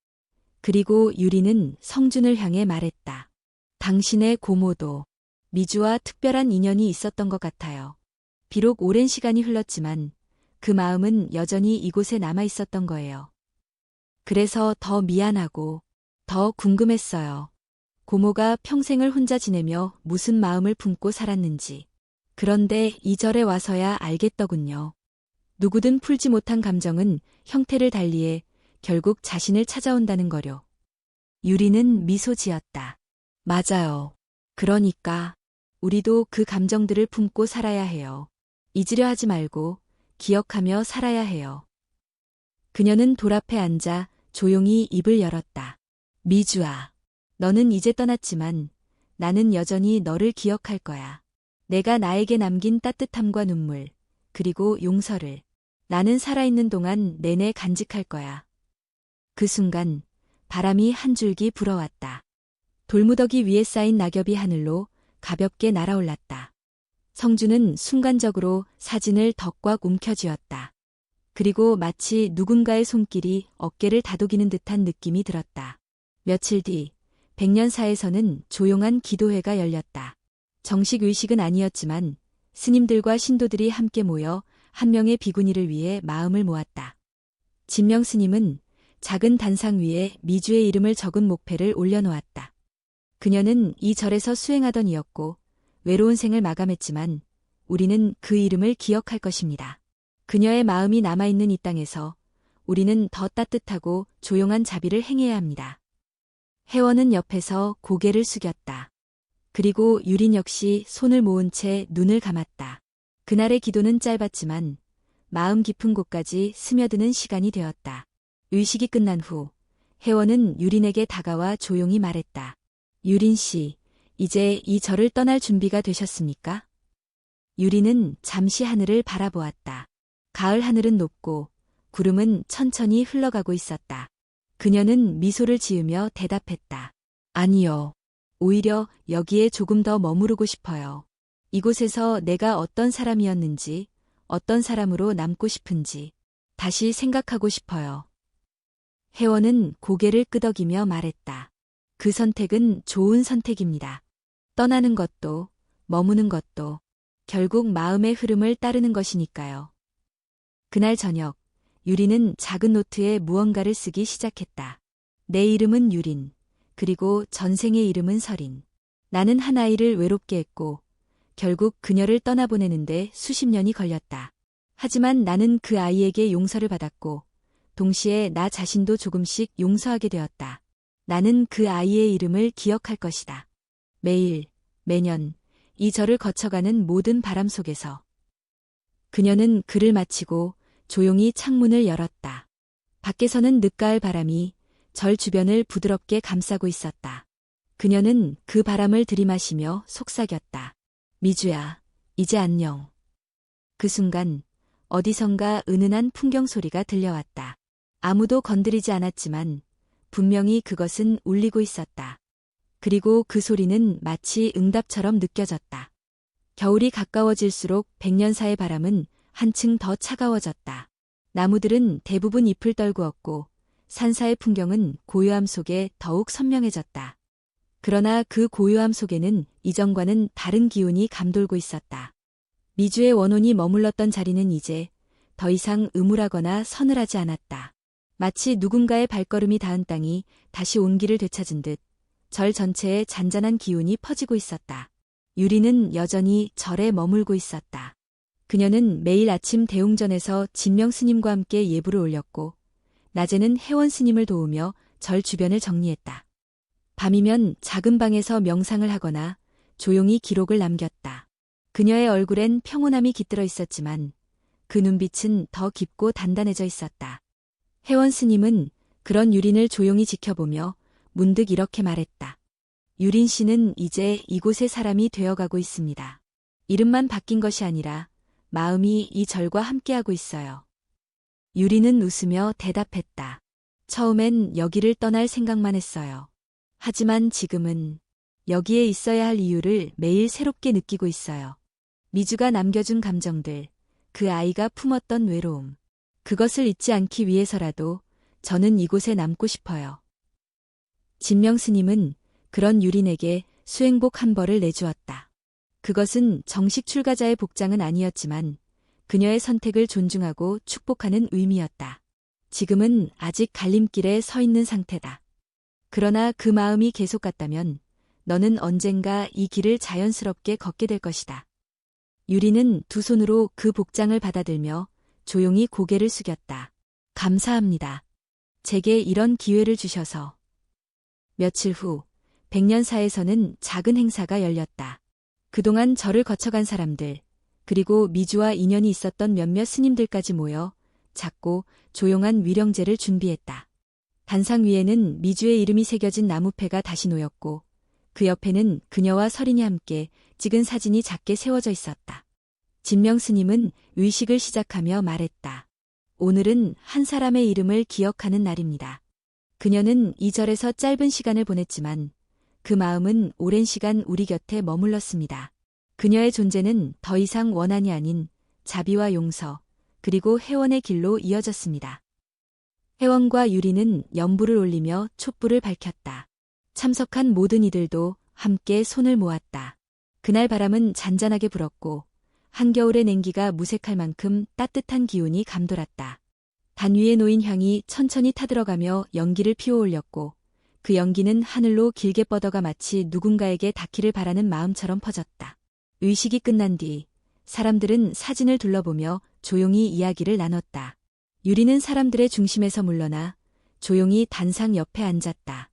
그리고 유리는 성준을 향해 말했다. 당신의 고모도 미주와 특별한 인연이 있었던 것 같아요. 비록 오랜 시간이 흘렀지만 그 마음은 여전히 이곳에 남아 있었던 거예요. 그래서 더 미안하고 더 궁금했어요. 고모가 평생을 혼자 지내며 무슨 마음을 품고 살았는지. 그런데 이 절에 와서야 알겠더군요. 누구든 풀지 못한 감정은 형태를 달리해 결국 자신을 찾아온다는 거요. 유리는 미소 지었다. 맞아요. 그러니까 우리도 그 감정들을 품고 살아야 해요. 잊으려 하지 말고 기억하며 살아야 해요. 그녀는 돌 앞에 앉아 조용히 입을 열었다. 미주아, 너는 이제 떠났지만 나는 여전히 너를 기억할 거야. 내가 나에게 남긴 따뜻함과 눈물, 그리고 용서를 나는 살아있는 동안 내내 간직할 거야. 그 순간 바람이 한 줄기 불어왔다. 돌무더기 위에 쌓인 낙엽이 하늘로 가볍게 날아올랐다. 성준은 순간적으로 사진을 더 꽉 움켜쥐었다. 그리고 마치 누군가의 손길이 어깨를 다독이는 듯한 느낌이 들었다. 며칠 뒤 백년사에서는 조용한 기도회가 열렸다. 정식 의식은 아니었지만 스님들과 신도들이 함께 모여 한 명의 비구니를 위해 마음을 모았다. 진명 스님은 작은 단상 위에 미주의 이름을 적은 목패를 올려놓았다. 그녀는 이 절에서 수행하던 이였고 외로운 생을 마감했지만 우리는 그 이름을 기억할 것입니다. 그녀의 마음이 남아있는 이 땅에서 우리는 더 따뜻하고 조용한 자비를 행해야 합니다. 혜원은 옆에서 고개를 숙였다. 그리고 유린 역시 손을 모은 채 눈을 감았다. 그날의 기도는 짧았지만 마음 깊은 곳까지 스며드는 시간이 되었다. 의식이 끝난 후 혜원은 유린에게 다가와 조용히 말했다. 유린 씨, 이제 이 절을 떠날 준비가 되셨습니까? 유린은 잠시 하늘을 바라보았다. 가을 하늘은 높고 구름은 천천히 흘러가고 있었다. 그녀는 미소를 지으며 대답했다. 아니요. 오히려 여기에 조금 더 머무르고 싶어요. 이곳에서 내가 어떤 사람이었는지, 어떤 사람으로 남고 싶은지 다시 생각하고 싶어요. 혜원은 고개를 끄덕이며 말했다. 그 선택은 좋은 선택입니다. 떠나는 것도, 머무는 것도 결국 마음의 흐름을 따르는 것이니까요. 그날 저녁, 유리는 작은 노트에 무언가를 쓰기 시작했다. 내 이름은 유린, 그리고 전생의 이름은 설인. 나는 한 아이를 외롭게 했고, 결국 그녀를 떠나보내는데 수십 년이 걸렸다. 하지만 나는 그 아이에게 용서를 받았고, 동시에 나 자신도 조금씩 용서하게 되었다. 나는 그 아이의 이름을 기억할 것이다. 매일, 매년, 이 절을 거쳐가는 모든 바람 속에서. 그녀는 글을 마치고 조용히 창문을 열었다. 밖에서는 늦가을 바람이 절 주변을 부드럽게 감싸고 있었다. 그녀는 그 바람을 들이마시며 속삭였다. 미주야, 이제 안녕. 그 순간 어디선가 은은한 풍경 소리가 들려왔다. 아무도 건드리지 않았지만 분명히 그것은 울리고 있었다. 그리고 그 소리는 마치 응답처럼 느껴졌다. 겨울이 가까워질수록 백년사의 바람은 한층 더 차가워졌다. 나무들은 대부분 잎을 떨구었고 산사의 풍경은 고요함 속에 더욱 선명해졌다. 그러나 그 고요함 속에는 이전과는 다른 기운이 감돌고 있었다. 미주의 원혼이 머물렀던 자리는 이제 더 이상 음울하거나 서늘하지 않았다. 마치 누군가의 발걸음이 닿은 땅이 다시 온기를 되찾은 듯 절 전체에 잔잔한 기운이 퍼지고 있었다. 유리는 여전히 절에 머물고 있었다. 그녀는 매일 아침 대웅전에서 진명 스님과 함께 예불을 올렸고 낮에는 혜원 스님을 도우며 절 주변을 정리했다. 밤이면 작은 방에서 명상을 하거나 조용히 기록을 남겼다. 그녀의 얼굴엔 평온함이 깃들어 있었지만 그 눈빛은 더 깊고 단단해져 있었다. 혜원 스님은 그런 유린을 조용히 지켜보며 문득 이렇게 말했다. 유린 씨는 이제 이곳의 사람이 되어가고 있습니다. 이름만 바뀐 것이 아니라 마음이 이 절과 함께하고 있어요. 유리는 웃으며 대답했다. 처음엔 여기를 떠날 생각만 했어요. 하지만 지금은 여기에 있어야 할 이유를 매일 새롭게 느끼고 있어요. 미주가 남겨준 감정들, 그 아이가 품었던 외로움. 그것을 잊지 않기 위해서라도 저는 이곳에 남고 싶어요. 진명 스님은 그런 유린에게 수행복 한 벌을 내주었다. 그것은 정식 출가자의 복장은 아니었지만 그녀의 선택을 존중하고 축복하는 의미였다. 지금은 아직 갈림길에 서 있는 상태다. 그러나 그 마음이 계속 같다면 너는 언젠가 이 길을 자연스럽게 걷게 될 것이다. 유리는 두 손으로 그 복장을 받아들며 조용히 고개를 숙였다. 감사합니다. 제게 이런 기회를 주셔서. 며칠 후 백년사에서는 작은 행사가 열렸다. 그동안 절을 거쳐간 사람들, 그리고 미주와 인연이 있었던 몇몇 스님들까지 모여 작고 조용한 위령제를 준비했다. 단상 위에는 미주의 이름이 새겨진 나무패가 다시 놓였고 그 옆에는 그녀와 설인이 함께 찍은 사진이 작게 세워져 있었다. 진명 스님은 의식을 시작하며 말했다. 오늘은 한 사람의 이름을 기억하는 날입니다. 그녀는 이 절에서 짧은 시간을 보냈지만 그 마음은 오랜 시간 우리 곁에 머물렀습니다. 그녀의 존재는 더 이상 원한이 아닌 자비와 용서, 그리고 회원의 길로 이어졌습니다. 회원과 유리는 연불을 올리며 촛불을 밝혔다. 참석한 모든 이들도 함께 손을 모았다. 그날 바람은 잔잔하게 불었고 한겨울의 냉기가 무색할 만큼 따뜻한 기운이 감돌았다. 단 위에 놓인 향이 천천히 타들어가며 연기를 피워올렸고 그 연기는 하늘로 길게 뻗어가 마치 누군가에게 닿기를 바라는 마음처럼 퍼졌다. 의식이 끝난 뒤 사람들은 사진을 둘러보며 조용히 이야기를 나눴다. 유리는 사람들의 중심에서 물러나 조용히 단상 옆에 앉았다.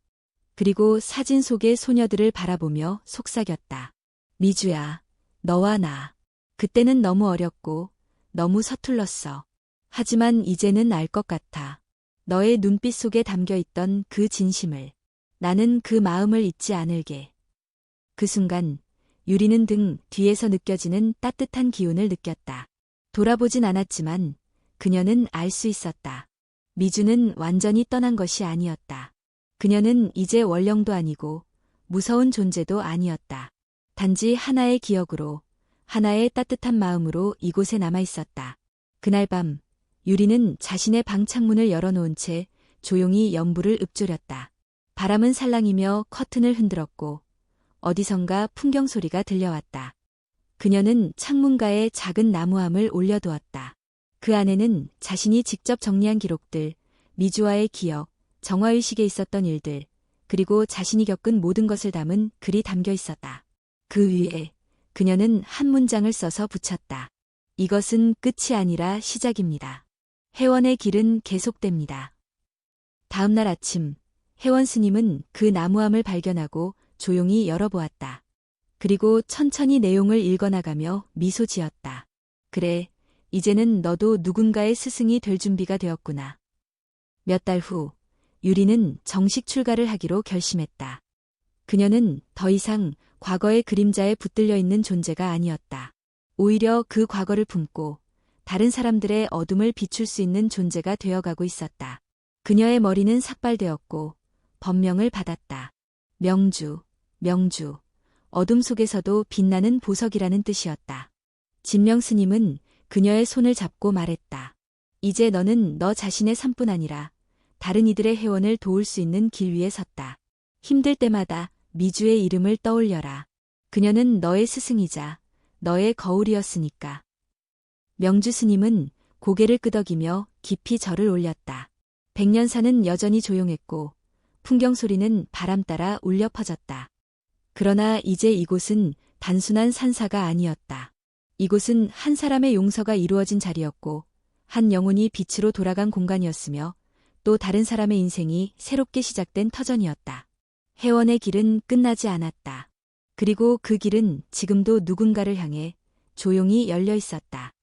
그리고 사진 속의 소녀들을 바라보며 속삭였다. 미주야, 너와 나. 그때는 너무 어렸고 너무 서툴렀어. 하지만 이제는 알 것 같아. 너의 눈빛 속에 담겨있던 그 진심을. 나는 그 마음을 잊지 않을게. 그 순간 유리는 등 뒤에서 느껴지는 따뜻한 기운을 느꼈다. 돌아보진 않았지만 그녀는 알 수 있었다. 미주는 완전히 떠난 것이 아니었다. 그녀는 이제 원령도 아니고 무서운 존재도 아니었다. 단지 하나의 기억으로, 하나의 따뜻한 마음으로 이곳에 남아있었다. 그날 밤 유리는 자신의 방 창문을 열어놓은 채 조용히 연불을 읊조렸다. 바람은 살랑이며 커튼을 흔들었고 어디선가 풍경 소리가 들려왔다. 그녀는 창문가에 작은 나무함을 올려두었다. 그 안에는 자신이 직접 정리한 기록들, 미주와의 기억, 정화의식에 있었던 일들, 그리고 자신이 겪은 모든 것을 담은 글이 담겨 있었다. 그 위에 그녀는 한 문장을 써서 붙였다. 이것은 끝이 아니라 시작입니다. 회원의 길은 계속됩니다. 다음 날 아침, 회원 스님은 그 나무함을 발견하고 조용히 열어보았다. 그리고 천천히 내용을 읽어나가며 미소 지었다. 그래, 이제는 너도 누군가의 스승이 될 준비가 되었구나. 몇 달 후, 유리는 정식 출가를 하기로 결심했다. 그녀는 더 이상 과거의 그림자에 붙들려 있는 존재가 아니었다. 오히려 그 과거를 품고 다른 사람들의 어둠을 비출 수 있는 존재가 되어가고 있었다. 그녀의 머리는 삭발되었고 법명을 받았다. 명주, 명주. 어둠 속에서도 빛나는 보석이라는 뜻이었다. 진명 스님은 그녀의 손을 잡고 말했다. 이제 너는 너 자신의 삶뿐 아니라 다른 이들의 회원을 도울 수 있는 길 위에 섰다. 힘들 때마다 미주의 이름을 떠올려라. 그녀는 너의 스승이자 너의 거울이었으니까. 명주 스님은 고개를 끄덕이며 깊이 절을 올렸다. 백년사는 여전히 조용했고 풍경 소리는 바람 따라 울려 퍼졌다. 그러나 이제 이곳은 단순한 산사가 아니었다. 이곳은 한 사람의 용서가 이루어진 자리였고 한 영혼이 빛으로 돌아간 공간이었으며 또 다른 사람의 인생이 새롭게 시작된 터전이었다. 회원의 길은 끝나지 않았다. 그리고 그 길은 지금도 누군가를 향해 조용히 열려 있었다.